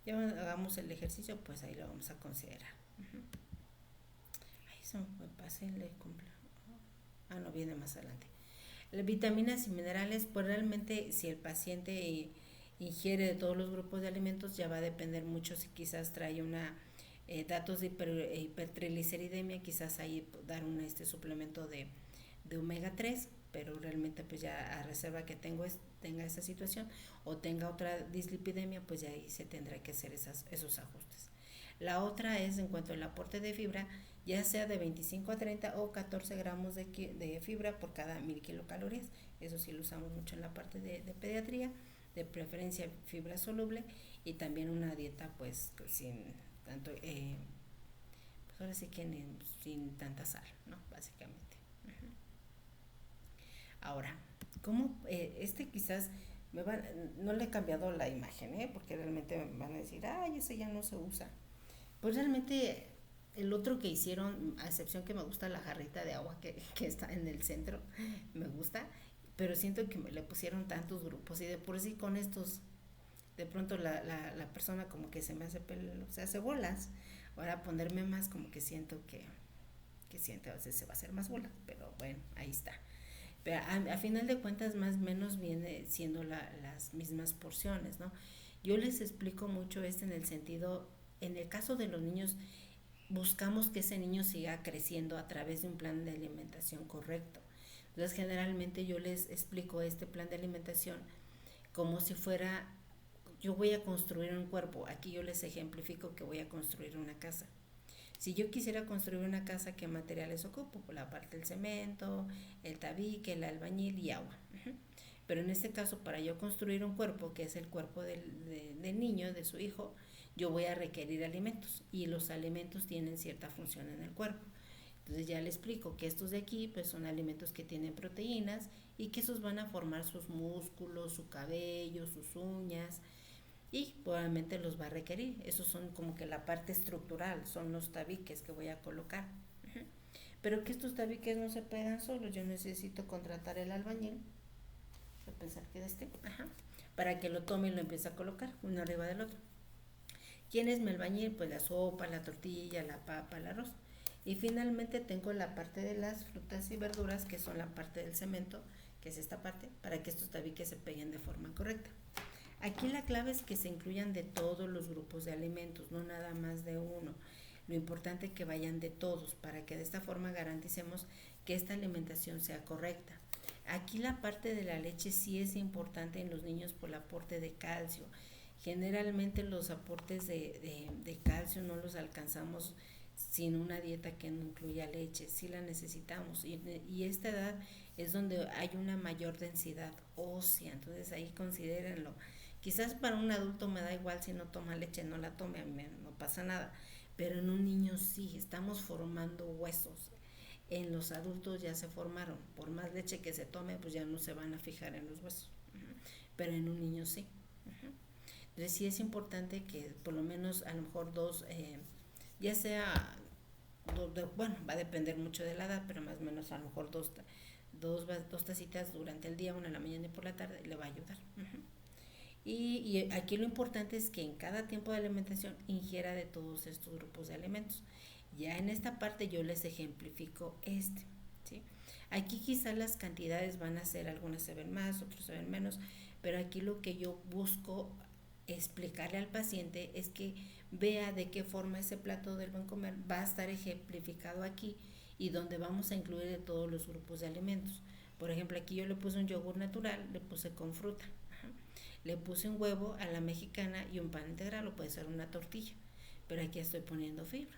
Ya hagamos el ejercicio, pues ahí lo vamos a considerar. Ay, eso me pasé, le cumple. No, viene más adelante. Las vitaminas y minerales, pues realmente si el paciente ingiere de todos los grupos de alimentos, ya va a depender mucho si quizás trae datos de hipertrigliceridemia, quizás ahí dar un suplemento de omega 3, pero realmente pues ya a reserva que tenga esa situación o tenga otra dislipidemia, pues ya ahí se tendrá que hacer esos ajustes. La otra es en cuanto al aporte de fibra, ya sea de 25 a 30 o 14 gramos de fibra por cada 1000 kilocalorías. Eso sí lo usamos mucho en la parte de pediatría, de preferencia fibra soluble y también una dieta pues sin tanto, pues ahora sí que sin tanta sal, ¿no? Básicamente. Ahora, ¿cómo? Quizás no le he cambiado la imagen, porque realmente me van a decir, ese ya no se usa. Pues realmente el otro que hicieron, a excepción que me gusta la jarrita de agua que está en el centro, me gusta, pero siento que le pusieron tantos grupos y de por sí con estos, de pronto la persona como que se me hace se hace bolas. Ahora ponerme más como que siento que siento a veces se va a hacer más bolas, pero bueno, ahí está. Pero a final de cuentas más o menos viene siendo las mismas porciones, ¿no? Yo les explico mucho en el sentido, en el caso de los niños, buscamos que ese niño siga creciendo a través de un plan de alimentación correcto. Entonces generalmente yo les explico este plan de alimentación como si fuera, yo voy a construir un cuerpo, aquí yo les ejemplifico que voy a construir una casa. Si yo quisiera construir una casa, ¿qué materiales ocupo? Pues la parte del cemento, el tabique, el albañil y agua. Pero en este caso, para yo construir un cuerpo, que es el cuerpo del niño, de su hijo, yo voy a requerir alimentos y los alimentos tienen cierta función en el cuerpo. Entonces ya le explico que estos de aquí pues son alimentos que tienen proteínas y que esos van a formar sus músculos, su cabello, sus uñas y probablemente los va a requerir. Esos son como que la parte estructural, son los tabiques que voy a colocar. Pero que estos tabiques no se pegan solos, yo necesito contratar el albañil, a pensar que de para que lo tome y lo empiece a colocar uno arriba del otro. ¿Quién es mi albañil? Pues la sopa, la tortilla, la papa, el arroz. Y finalmente tengo la parte de las frutas y verduras, que son la parte del cemento, que es esta parte, para que estos tabiques se peguen de forma correcta. Aquí la clave es que se incluyan de todos los grupos de alimentos, no nada más de uno. Lo importante es que vayan de todos, para que de esta forma garanticemos que esta alimentación sea correcta. Aquí la parte de la leche sí es importante en los niños por el aporte de calcio. Generalmente los aportes de calcio no los alcanzamos sin una dieta que no incluya leche, sí la necesitamos y esta edad es donde hay una mayor densidad ósea, entonces ahí considérenlo. Quizás para un adulto me da igual si no toma leche, no la tome, no pasa nada, pero en un niño sí, estamos formando huesos. En los adultos ya se formaron, por más leche que se tome, pues ya no se van a fijar en los huesos, pero en un niño sí. Entonces sí es importante que por lo menos a lo mejor dos, ya sea, bueno, va a depender mucho de la edad, pero más o menos a lo mejor dos tacitas durante el día, una en la mañana y por la tarde, le va a ayudar. Y aquí lo importante es que en cada tiempo de alimentación ingiera de todos estos grupos de alimentos. Ya en esta parte yo les ejemplifico ¿sí? Aquí quizás las cantidades van a ser, algunas se ven más, otros se ven menos, pero aquí lo que yo busco explicarle al paciente es que vea de qué forma ese plato del buen comer va a estar ejemplificado aquí y donde vamos a incluir de todos los grupos de alimentos. Por ejemplo, aquí yo le puse un yogur natural, le puse con fruta. Le puse un huevo a la mexicana y un pan integral, o puede ser una tortilla, pero aquí estoy poniendo fibra.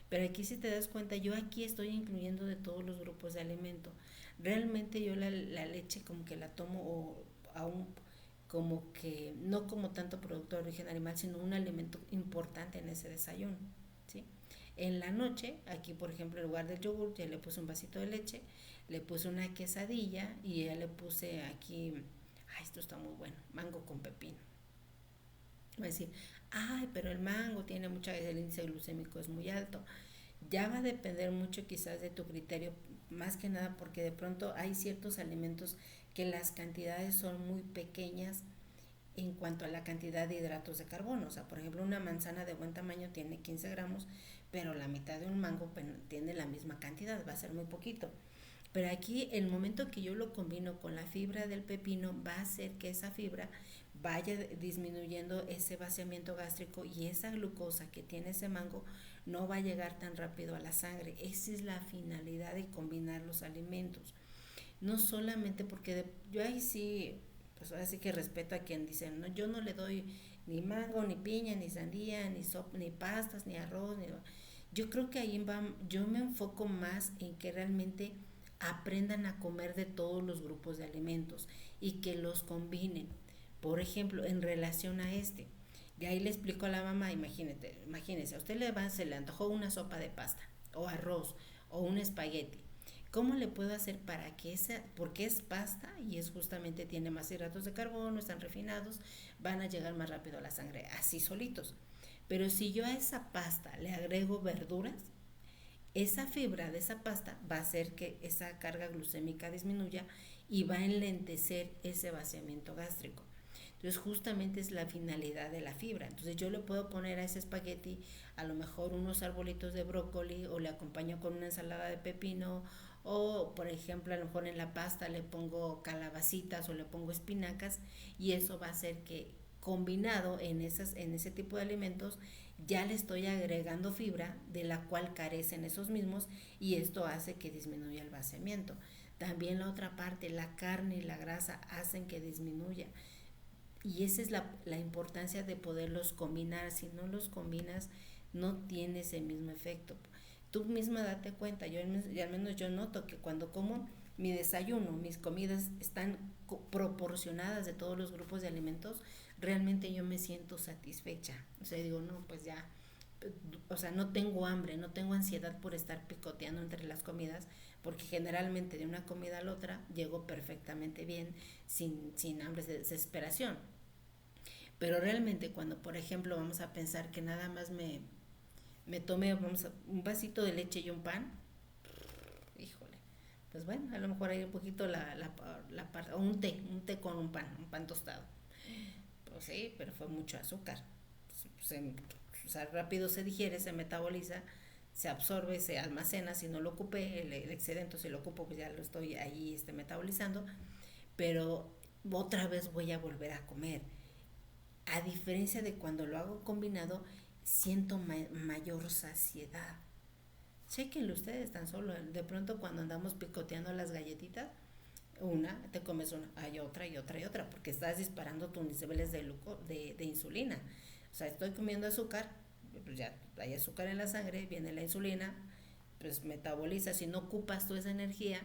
Pero aquí si te das cuenta, yo aquí estoy incluyendo de todos los grupos de alimento. Realmente yo la leche como que la tomo aún como que no como tanto producto de origen animal, sino un alimento importante en ese desayuno, ¿sí? En la noche, aquí por ejemplo en lugar del yogur, ya le puse un vasito de leche, le puse una quesadilla y ya le puse aquí, esto está muy bueno, mango con pepino. Va a decir, pero el mango tiene el índice glucémico es muy alto. Ya va a depender mucho quizás de tu criterio, más que nada porque de pronto hay ciertos alimentos que las cantidades son muy pequeñas en cuanto a la cantidad de hidratos de carbono. O sea, por ejemplo, una manzana de buen tamaño tiene 15 gramos, pero la mitad de un mango tiene la misma cantidad, va a ser muy poquito. Pero aquí el momento que yo lo combino con la fibra del pepino va a hacer que esa fibra vaya disminuyendo ese vaciamiento gástrico y esa glucosa que tiene ese mango no va a llegar tan rápido a la sangre. Esa es la finalidad de combinar los alimentos. No solamente porque yo ahí sí, pues ahora sí que respeto a quien dice, no, yo no le doy ni mango, ni piña, ni sandía, ni pastas, ni arroz, yo creo que ahí yo me enfoco más en que realmente aprendan a comer de todos los grupos de alimentos y que los combinen. Por ejemplo, en relación a de ahí le explico a la mamá, imagínese, a usted se le antojó una sopa de pasta, o arroz, o un espagueti. ¿Cómo le puedo hacer para que porque es pasta y es justamente tiene más hidratos de carbono, están refinados, van a llegar más rápido a la sangre, así solitos? Pero si yo a esa pasta le agrego verduras, esa fibra de esa pasta va a hacer que esa carga glucémica disminuya y va a enlentecer ese vaciamiento gástrico. Entonces justamente es la finalidad de la fibra. Entonces yo le puedo poner a ese espagueti a lo mejor unos arbolitos de brócoli o le acompaño con una ensalada de pepino o por ejemplo a lo mejor en la pasta le pongo calabacitas o le pongo espinacas y eso va a hacer que combinado en ese tipo de alimentos ya le estoy agregando fibra de la cual carecen esos mismos y esto hace que disminuya el vaciamiento. También la otra parte, la carne y la grasa hacen que disminuya. Y esa es la importancia de poderlos combinar. Si no los combinas, no tiene ese mismo efecto. Tú misma date cuenta, y al menos yo noto que cuando como mi desayuno, mis comidas están proporcionadas de todos los grupos de alimentos, realmente yo me siento satisfecha. O sea, digo, no, pues ya, o sea, no tengo hambre, no tengo ansiedad por estar picoteando entre las comidas, porque generalmente de una comida a la otra llego perfectamente bien, sin hambre de desesperación. Pero realmente cuando, por ejemplo, vamos a pensar que nada más me tomé un vasito de leche y un pan, híjole, pues bueno, a lo mejor hay un poquito la parte, o un té con un pan tostado. Pues sí, pero fue mucho azúcar. O sea, rápido se digiere, se metaboliza, se absorbe, se almacena. Si no lo ocupé, el excedente, si lo ocupo, pues ya lo estoy ahí metabolizando. Pero otra vez voy a volver a comer. A diferencia de cuando lo hago combinado, siento mayor saciedad. Chequenlo ustedes tan solo. De pronto cuando andamos picoteando las galletitas, una, te comes una, hay otra y otra y otra, porque estás disparando tus niveles de insulina. O sea, estoy comiendo azúcar, pues ya hay azúcar en la sangre, viene la insulina, pues metaboliza, si no ocupas toda esa energía,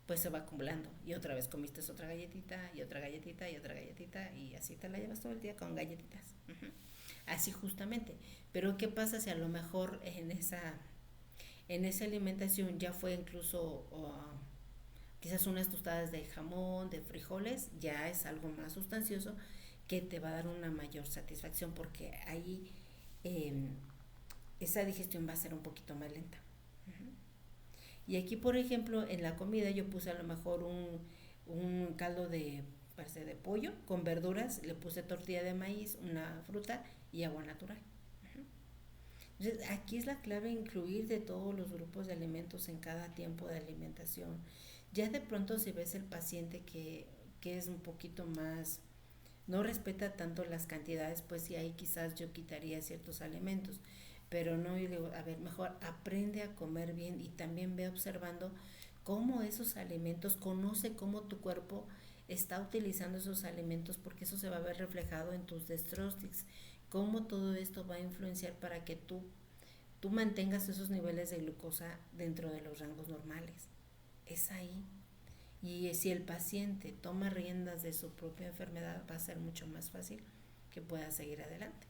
pues se va acumulando. Y otra vez comiste otra galletita, y otra galletita, y otra galletita, y así te la llevas todo el día con galletitas. Uh-huh. Así justamente. Pero ¿qué pasa si a lo mejor en esa alimentación ya fue incluso quizás unas tostadas de jamón, de frijoles, ya es algo más sustancioso que te va a dar una mayor satisfacción porque ahí eh, esa digestión va a ser un poquito más lenta. Uh-huh. Y aquí, por ejemplo, en la comida yo puse a lo mejor un caldo parece de pollo con verduras, le puse tortilla de maíz, una fruta y agua natural. Uh-huh. Entonces, aquí es la clave incluir de todos los grupos de alimentos en cada tiempo de alimentación. Ya de pronto si ves el paciente que es un poquito más, no respeta tanto las cantidades, pues sí, ahí quizás yo quitaría ciertos alimentos. Pero no, yo digo, a ver, mejor aprende a comer bien y también ve observando cómo esos alimentos, conoce cómo tu cuerpo está utilizando esos alimentos, porque eso se va a ver reflejado en tus destrostics, cómo todo esto va a influenciar para que tú mantengas esos niveles de glucosa dentro de los rangos normales. Es ahí. Y si el paciente toma riendas de su propia enfermedad, va a ser mucho más fácil que pueda seguir adelante.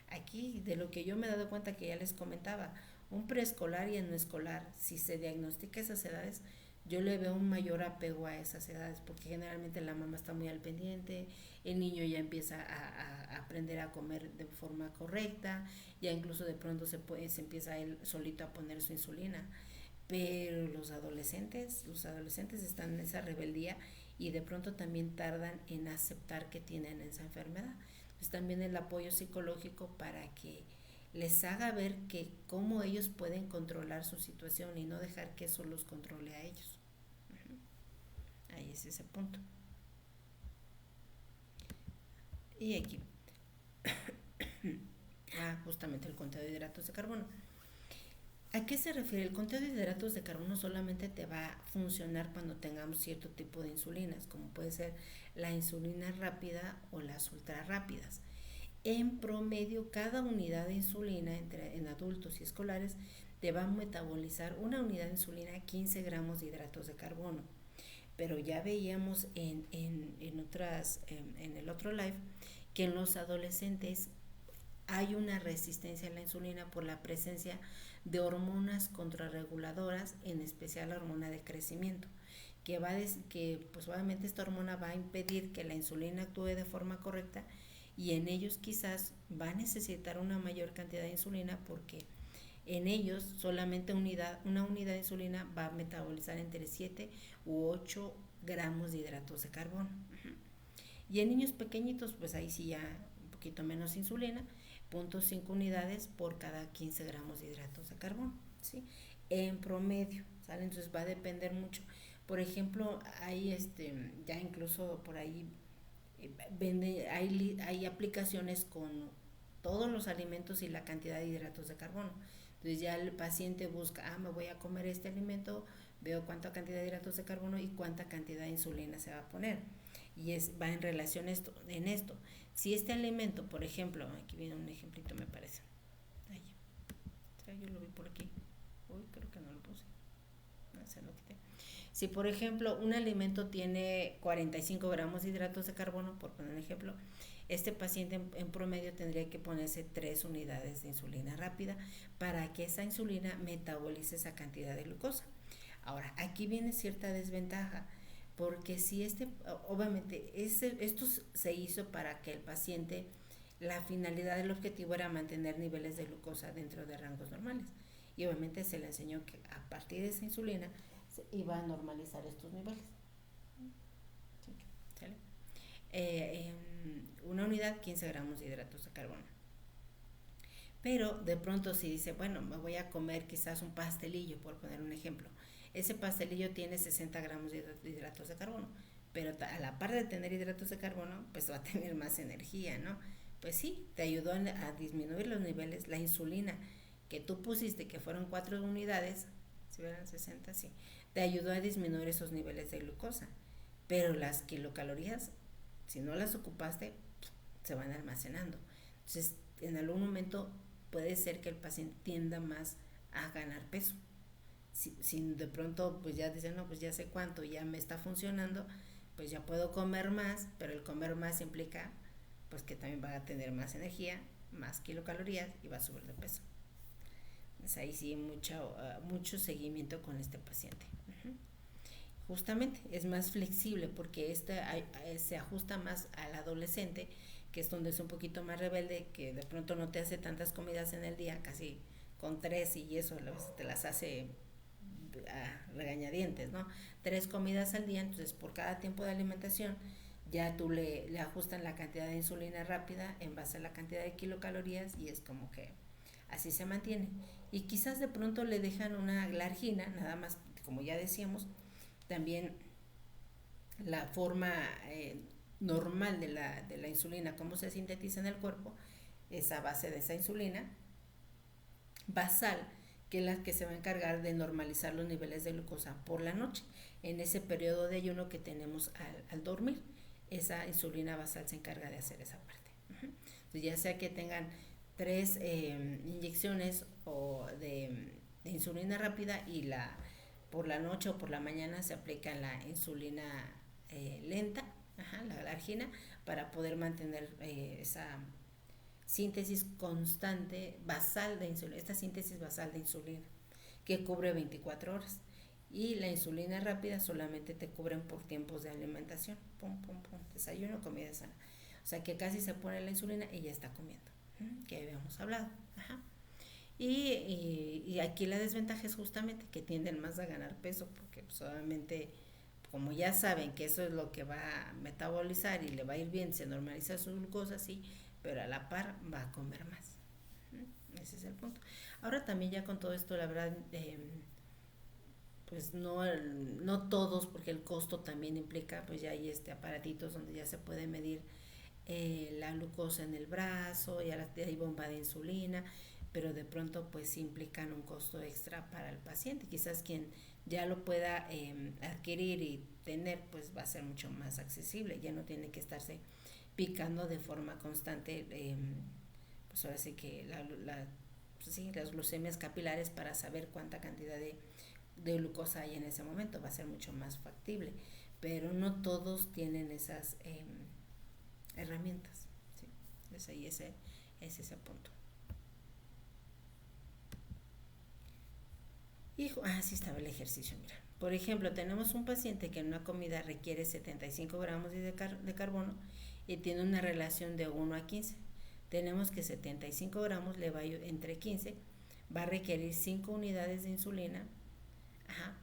Aquí, de lo que yo me he dado cuenta, que ya les comentaba, un preescolar y en no escolar, si se diagnostica esas edades, yo le veo un mayor apego a esas edades, porque generalmente la mamá está muy al pendiente, el niño ya empieza a aprender a comer de forma correcta, ya incluso de pronto se empieza él solito a poner su insulina. Pero los adolescentes están en esa rebeldía y de pronto también tardan en aceptar que tienen esa enfermedad. Entonces también el apoyo psicológico para que les haga ver que cómo ellos pueden controlar su situación y no dejar que eso los controle a ellos. Uh-huh. Ahí es ese punto. Y aquí, justamente el conteo de hidratos de carbono. ¿A qué se refiere? El conteo de hidratos de carbono solamente te va a funcionar cuando tengamos cierto tipo de insulinas, como puede ser la insulina rápida o las ultra rápidas. En promedio, cada unidad de insulina en adultos y escolares te va a metabolizar una unidad de insulina 15 gramos de hidratos de carbono. Pero ya veíamos en el otro live que en los adolescentes hay una resistencia a la insulina por la presencia de hormonas contrarreguladoras, en especial la hormona de crecimiento, que pues obviamente esta hormona va a impedir que la insulina actúe de forma correcta, y en ellos quizás va a necesitar una mayor cantidad de insulina porque en ellos solamente una unidad de insulina va a metabolizar entre 7 u 8 gramos de hidratos de carbono. Y en niños pequeñitos, pues ahí sí ya un poquito menos insulina, 0.5 unidades por cada 15 gramos de hidratos de carbono, ¿sí? En promedio, ¿sale? Entonces va a depender mucho. Por ejemplo, hay ya incluso por ahí hay aplicaciones con todos los alimentos y la cantidad de hidratos de carbono. Entonces ya el paciente busca, me voy a comer este alimento, veo cuánta cantidad de hidratos de carbono y cuánta cantidad de insulina se va a poner. Y va en relación en esto. Si este alimento, por ejemplo, aquí viene un ejemplito me parece. Ahí. acá, yo lo vi por aquí. Uy, creo que no lo puse. No, se lo quité. Si por ejemplo un alimento tiene 45 gramos de hidratos de carbono, por poner un ejemplo, este paciente en promedio tendría que ponerse 3 unidades de insulina rápida para que esa insulina metabolice esa cantidad de glucosa. Ahora, aquí viene cierta desventaja, porque si obviamente, esto se hizo para que el paciente, la finalidad del objetivo era mantener niveles de glucosa dentro de rangos normales. Y obviamente se le enseñó que a partir de esa insulina se iba a normalizar estos niveles. ¿Sale? Una unidad, 15 gramos de hidratos de carbono. Pero de pronto si dice, bueno, me voy a comer quizás un pastelillo, por poner un ejemplo. Ese pastelillo tiene 60 gramos de hidratos de carbono, pero a la par de tener hidratos de carbono, pues va a tener más energía, ¿no? Pues sí, te ayudó a disminuir los niveles, la insulina que tú pusiste, que fueron 4 unidades, si eran 60, sí, te ayudó a disminuir esos niveles de glucosa, pero las kilocalorías, si no las ocupaste, se van almacenando. Entonces, en algún momento puede ser que el paciente tienda más a ganar peso. Si de pronto pues ya dicen, no, pues ya sé cuánto, ya me está funcionando, pues ya puedo comer más, pero el comer más implica pues que también va a tener más energía, más kilocalorías y va a subir de peso. Entonces ahí sí mucho seguimiento con este paciente. Justamente es más flexible porque se ajusta más al adolescente, que es donde es un poquito más rebelde, que de pronto no te hace tantas comidas en el día, casi con 3, y eso a veces te las hace a regañadientes, ¿no? 3 comidas al día, entonces por cada tiempo de alimentación ya tú le ajustan la cantidad de insulina rápida en base a la cantidad de kilocalorías, y es como que así se mantiene. Y quizás de pronto le dejan una glargina, nada más, como ya decíamos, también la forma normal de la insulina, cómo se sintetiza en el cuerpo, es a base de esa insulina basal, que es la que se va a encargar de normalizar los niveles de glucosa por la noche, en ese periodo de ayuno que tenemos al dormir. Esa insulina basal se encarga de hacer esa parte. Entonces, ya sea que tengan 3 inyecciones o de insulina rápida, y por la noche o por la mañana se aplica la insulina lenta, la glargina, para poder mantener esa síntesis constante basal de insulina, esta síntesis basal de insulina que cubre 24 horas, y la insulina rápida solamente te cubren por tiempos de alimentación, pum, pum, pum, desayuno, comida sana, o sea que casi se pone la insulina y ya está comiendo, que habíamos hablado. Y aquí la desventaja es justamente que tienden más a ganar peso, porque pues, obviamente, como ya saben que eso es lo que va a metabolizar y le va a ir bien, se normaliza su glucosa, sí, pero a la par va a comer más. Ese es el punto. Ahora también ya con todo esto, la verdad, pues no todos, porque el costo también implica, pues ya hay aparatitos donde ya se puede medir la glucosa en el brazo, ya hay bomba de insulina, pero de pronto pues implican un costo extra para el paciente. Quizás quien ya lo pueda adquirir y tener, pues va a ser mucho más accesible, ya no tiene que estarse picando de forma constante, pues ahora sí que pues sí, las glucemias capilares, para saber cuánta cantidad de glucosa hay en ese momento, va a ser mucho más factible, pero no todos tienen esas herramientas, ¿sí? Entonces ahí es ese punto. Y sí estaba el ejercicio, mira. Por ejemplo, tenemos un paciente que en una comida requiere 75 gramos de carbono y tiene una relación de 1 a 15. Tenemos que 75 gramos le va entre 15, va a requerir 5 unidades de insulina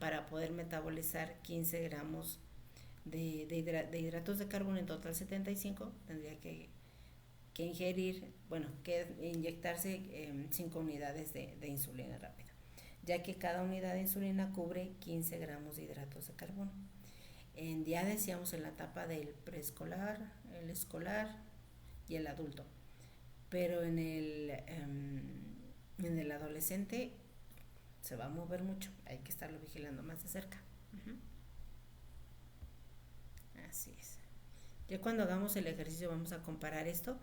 para poder metabolizar 15 gramos de hidratos de carbono. En total 75, tendría que ingerir, que inyectarse 5 unidades de insulina rápida, ya que cada unidad de insulina cubre 15 gramos de hidratos de carbono. Ya decíamos en la etapa del preescolar, el escolar y el adulto, pero en el adolescente se va a mover mucho, hay que estarlo vigilando más de cerca. Así es. Ya cuando hagamos el ejercicio vamos a comparar esto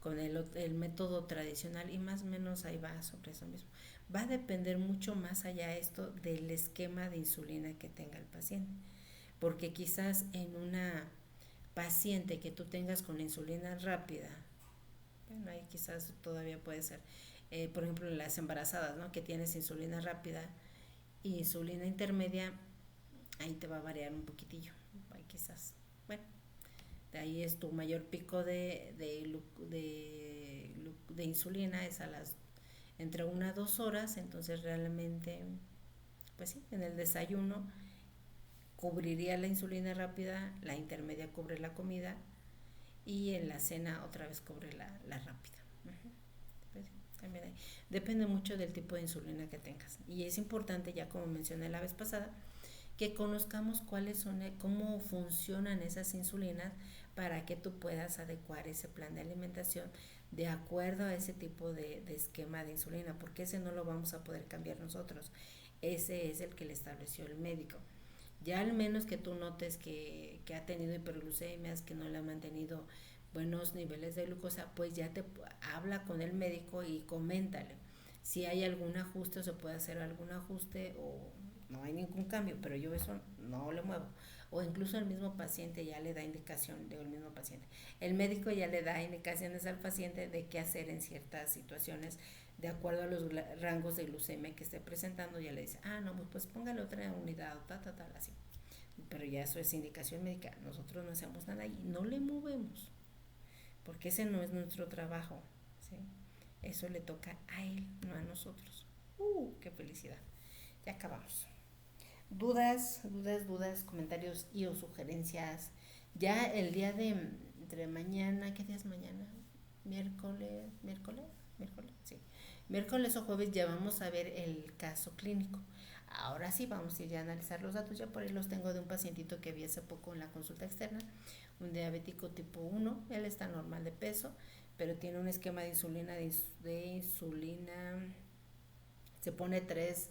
con el método tradicional, y más o menos ahí va sobre eso mismo. Va a depender mucho más allá esto del esquema de insulina que tenga el paciente, porque quizás en una paciente que tú tengas con insulina rápida, bueno, ahí quizás todavía puede ser, por ejemplo, las embarazadas, ¿no? Que tienes insulina rápida y insulina intermedia, ahí te va a variar un poquitillo, ahí quizás, bueno, de ahí es tu mayor pico de insulina, es a las entre 1 a 2 horas, entonces realmente, pues sí, en el desayuno cubriría la insulina rápida, la intermedia cubre la comida y en la cena otra vez cubre la rápida. Uh-huh. Pues, también hay. Depende mucho del tipo de insulina que tengas. Y es importante, ya como mencioné la vez pasada, que conozcamos cuáles son, cómo funcionan esas insulinas para que tú puedas adecuar ese plan de alimentación de acuerdo a ese tipo de esquema de insulina, porque ese no lo vamos a poder cambiar nosotros. Ese es el que le estableció el médico. Ya al menos que tú notes que ha tenido hiperglucemias, que no le ha mantenido buenos niveles de glucosa, pues ya te habla con el médico y coméntale si hay algún ajuste o se puede hacer algún ajuste o no hay ningún cambio, pero yo eso no le muevo. O incluso el mismo paciente ya le da indicación, digo el mismo paciente, el médico ya le da indicaciones al paciente de qué hacer en ciertas situaciones de acuerdo a los rangos de glucemia que esté presentando. Ya le dice, no, pues póngale otra unidad, tal, así. Pero ya eso es indicación médica, nosotros no hacemos nada y no le movemos, porque ese no es nuestro trabajo, ¿sí? Eso le toca a él, no a nosotros. ¡Qué felicidad! Ya acabamos. Dudas, comentarios y o sugerencias. Ya el día de entre mañana, ¿qué día es mañana? Miércoles, sí. Miércoles o jueves ya vamos a ver el caso clínico. Ahora sí vamos a ir a analizar los datos. Ya por ahí los tengo de un pacientito que vi hace poco en la consulta externa, un diabético tipo 1. Él está normal de peso, pero tiene un esquema de insulina, se pone 3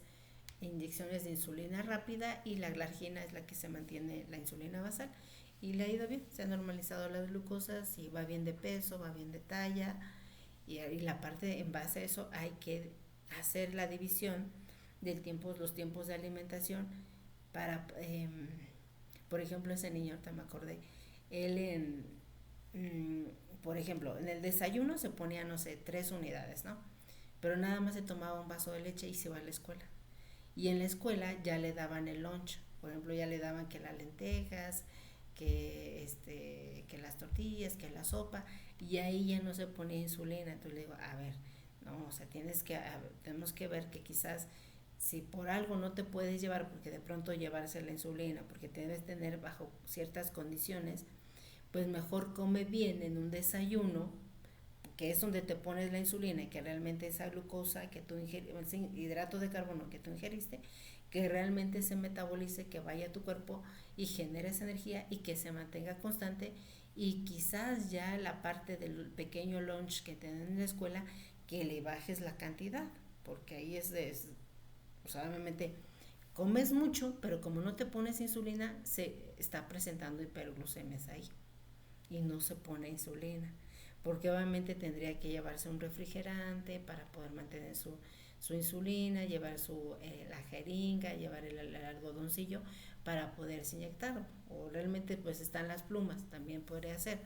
inyecciones de insulina rápida y la glargina es la que se mantiene la insulina basal, y le ha ido bien, se han normalizado las glucosas y va bien de peso, va bien de talla, y la parte en base a eso hay que hacer la división los tiempos de alimentación para, por ejemplo, ese niño, ahorita me acordé, él por ejemplo, en el desayuno se ponía, no sé, 3 unidades, ¿no? Pero nada más se tomaba un vaso de leche y se iba a la escuela. Y en la escuela ya le daban el lunch, por ejemplo, ya le daban que las lentejas, que las tortillas, que la sopa, y ahí ya no se ponía insulina. Entonces le digo, a ver, no, o sea, tenemos que ver que quizás si por algo no te puedes llevar, porque de pronto llevarse la insulina, porque te debes tener bajo ciertas condiciones, pues mejor come bien en un desayuno, que es donde te pones la insulina y que realmente esa glucosa que tú ingeriste, hidrato de carbono que tú ingeriste, que realmente se metabolice, que vaya a tu cuerpo y genere esa energía y que se mantenga constante, y quizás ya la parte del pequeño lunch que tienen en la escuela, que le bajes la cantidad, porque ahí o sea, obviamente comes mucho, pero como no te pones insulina, se está presentando hiperglucemias ahí y no se pone insulina, porque obviamente tendría que llevarse un refrigerante para poder mantener su insulina, llevar la jeringa, llevar el algodoncillo para poderse inyectar, o realmente pues están las plumas, también podría ser,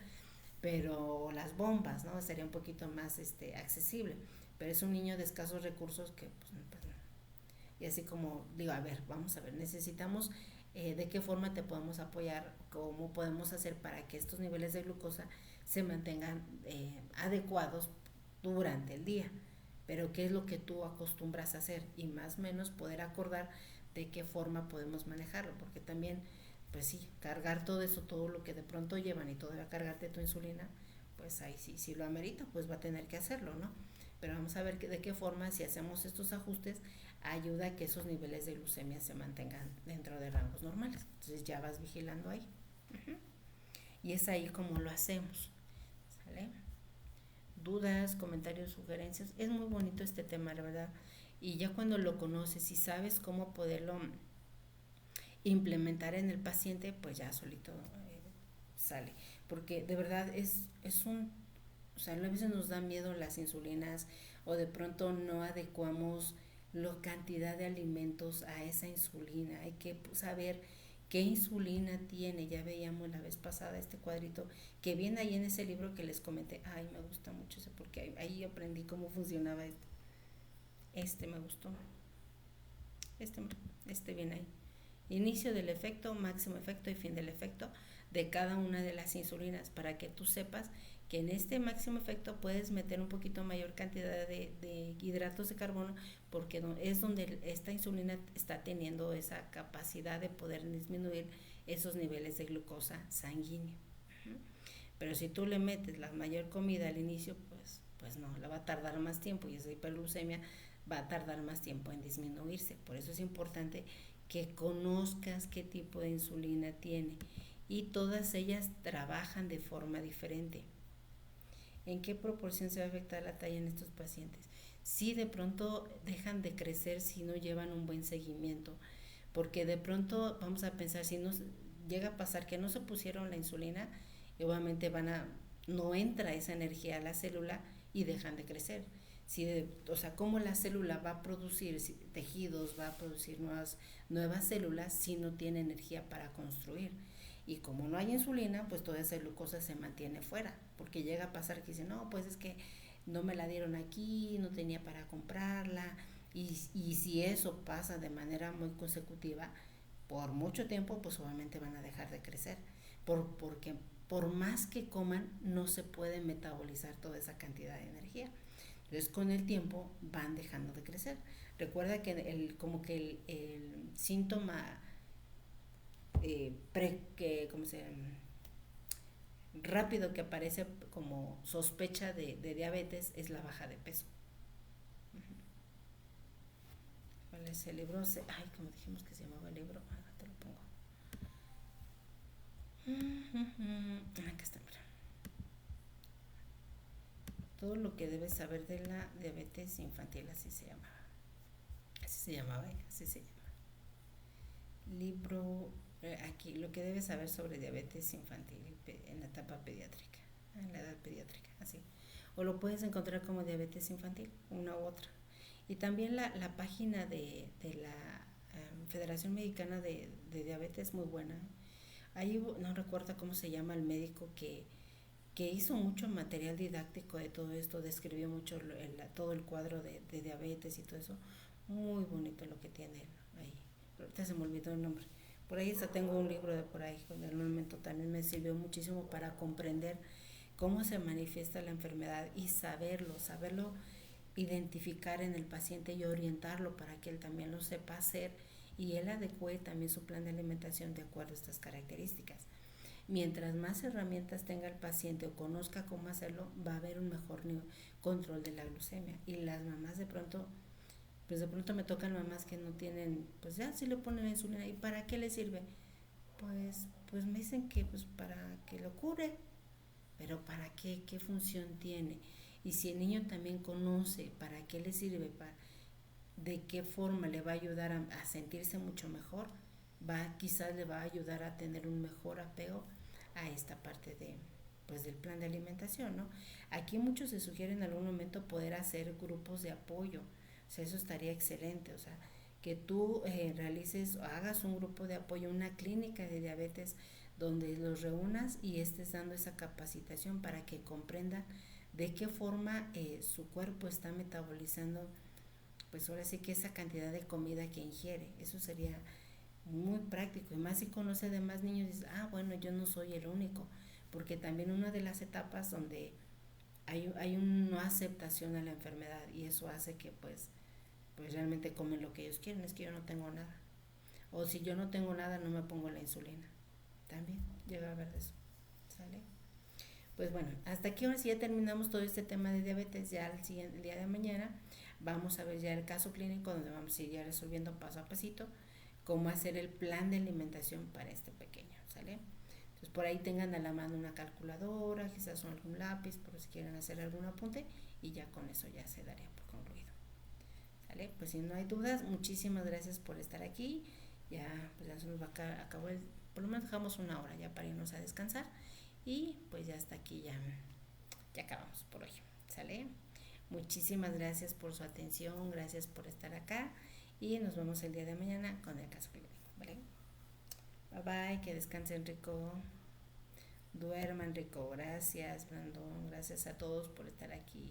pero las bombas, ¿no? Sería un poquito más accesible, pero es un niño de escasos recursos que pues no. Y así como digo, a ver, vamos a ver, necesitamos de qué forma te podemos apoyar, cómo podemos hacer para que estos niveles de glucosa se mantengan adecuados durante el día, pero qué es lo que tú acostumbras a hacer, y más o menos poder acordar de qué forma podemos manejarlo, porque también, pues sí, cargar todo eso, todo lo que de pronto llevan, y todavía cargarte tu insulina, pues ahí sí, si lo amerita, pues va a tener que hacerlo, ¿no? Pero vamos a ver de qué forma, si hacemos estos ajustes, ayuda a que esos niveles de glucemia se mantengan dentro de rangos normales. Entonces ya vas vigilando ahí. Uh-huh. Y es ahí como lo hacemos. ¿Sale? Dudas, comentarios, sugerencias. Es muy bonito este tema, la verdad. Y ya cuando lo conoces y sabes cómo poderlo implementar en el paciente, pues ya solito sale. Porque de verdad es un O sea, a veces nos da miedo las insulinas o de pronto no adecuamos la cantidad de alimentos a esa insulina. Hay que saber qué insulina tiene. Ya veíamos la vez pasada este cuadrito que viene ahí en ese libro que les comenté. Ay, me gusta mucho ese porque ahí aprendí cómo funcionaba este. Este me gustó. Este, este viene ahí. Inicio del efecto, máximo efecto y fin del efecto de cada una de las insulinas para que tú sepas que en este máximo efecto puedes meter un poquito mayor cantidad de hidratos de carbono porque es donde esta insulina está teniendo esa capacidad de poder disminuir esos niveles de glucosa sanguínea. Pero si tú le metes la mayor comida al inicio, pues no, la va a tardar más tiempo y esa hiperglucemia va a tardar más tiempo en disminuirse. Por eso es importante que conozcas qué tipo de insulina tiene y todas ellas trabajan de forma diferente. ¿En qué proporción se va a afectar la talla en estos pacientes? Si de pronto dejan de crecer si no llevan un buen seguimiento, porque de pronto vamos a pensar, si nos llega a pasar que no se pusieron la insulina, y obviamente no entra esa energía a la célula y dejan de crecer. O sea, cómo la célula va a producir tejidos, va a producir nuevas células si no tiene energía para construir. Y como no hay insulina, pues toda esa glucosa se mantiene fuera, porque llega a pasar que dicen, no, pues es que no me la dieron aquí, no tenía para comprarla, y si eso pasa de manera muy consecutiva, por mucho tiempo, pues obviamente van a dejar de crecer, porque por más que coman, no se puede metabolizar toda esa cantidad de energía. Entonces, con el tiempo van dejando de crecer. Recuerda que como que el síntoma como se rápido que aparece como sospecha de diabetes es la baja de peso. ¿Cuál es el libro? Ay, como dijimos que se llamaba el libro, te lo pongo. Acá está, mira. Todo lo que debes saber de la diabetes infantil, así se llamaba. Así se llamaba, así se llama. Libro, aquí, lo que debes saber sobre diabetes infantil en la etapa pediátrica, en la edad pediátrica, así. O lo puedes encontrar como diabetes infantil, una u otra. Y también la página de la Federación Mexicana de Diabetes, muy buena. Ahí no recuerdo cómo se llama el médico que hizo mucho material didáctico de todo esto, describió mucho todo el cuadro de diabetes y todo eso. Muy bonito lo que tiene ahí. Ahorita se me olvidó el nombre. Por ahí hasta tengo un libro de por ahí, con el momento también me sirvió muchísimo para comprender cómo se manifiesta la enfermedad y saberlo identificar en el paciente y orientarlo para que él también lo sepa hacer y él adecue también su plan de alimentación de acuerdo a estas características. Mientras más herramientas tenga el paciente o conozca cómo hacerlo, va a haber un mejor control de la glucemia. Y las mamás pues de pronto me tocan mamás que no tienen, pues ya sí le ponen la insulina. ¿Y para qué le sirve? Pues me dicen que pues para que lo cure, pero ¿para qué? ¿Qué función tiene? Y si el niño también conoce para qué le sirve, de qué forma le va a ayudar a sentirse mucho mejor, quizás le va a ayudar a tener un mejor apego a esta parte pues del plan de alimentación, ¿no? Aquí muchos se sugiere en algún momento poder hacer grupos de apoyo, o sea, eso estaría excelente, o sea, que tú realices o hagas un grupo de apoyo, una clínica de diabetes donde los reúnas y estés dando esa capacitación para que comprendan de qué forma su cuerpo está metabolizando, pues ahora sí que esa cantidad de comida que ingiere. Eso sería muy práctico, y más si conoce de más niños, dices, bueno, yo no soy el único, porque también una de las etapas donde hay una aceptación a la enfermedad y eso hace que pues realmente comen lo que ellos quieren, es que yo no tengo nada, o si yo no tengo nada no me pongo la insulina, también llega a haber de eso, ¿sale? Pues bueno, hasta aquí ahora sí ya terminamos todo este tema de diabetes. Ya el día de mañana vamos a ver ya el caso clínico donde vamos a ir ya resolviendo paso a pasito cómo hacer el plan de alimentación para este pequeño, ¿sale? Entonces por ahí tengan a la mano una calculadora, quizás algún lápiz por si quieren hacer algún apunte y ya con eso ya se daría por concluido, ¿sale? Pues si no hay dudas, muchísimas gracias por estar aquí. Ya pues ya se nos va a acabar por lo menos dejamos una hora ya para irnos a descansar y pues ya hasta aquí ya ya acabamos por hoy, ¿sale? Muchísimas gracias por su atención, gracias por estar acá y nos vemos el día de mañana con el caso clínico, ¿vale? Bye bye, que descansen rico, duerman rico, gracias Brandon, gracias a todos por estar aquí.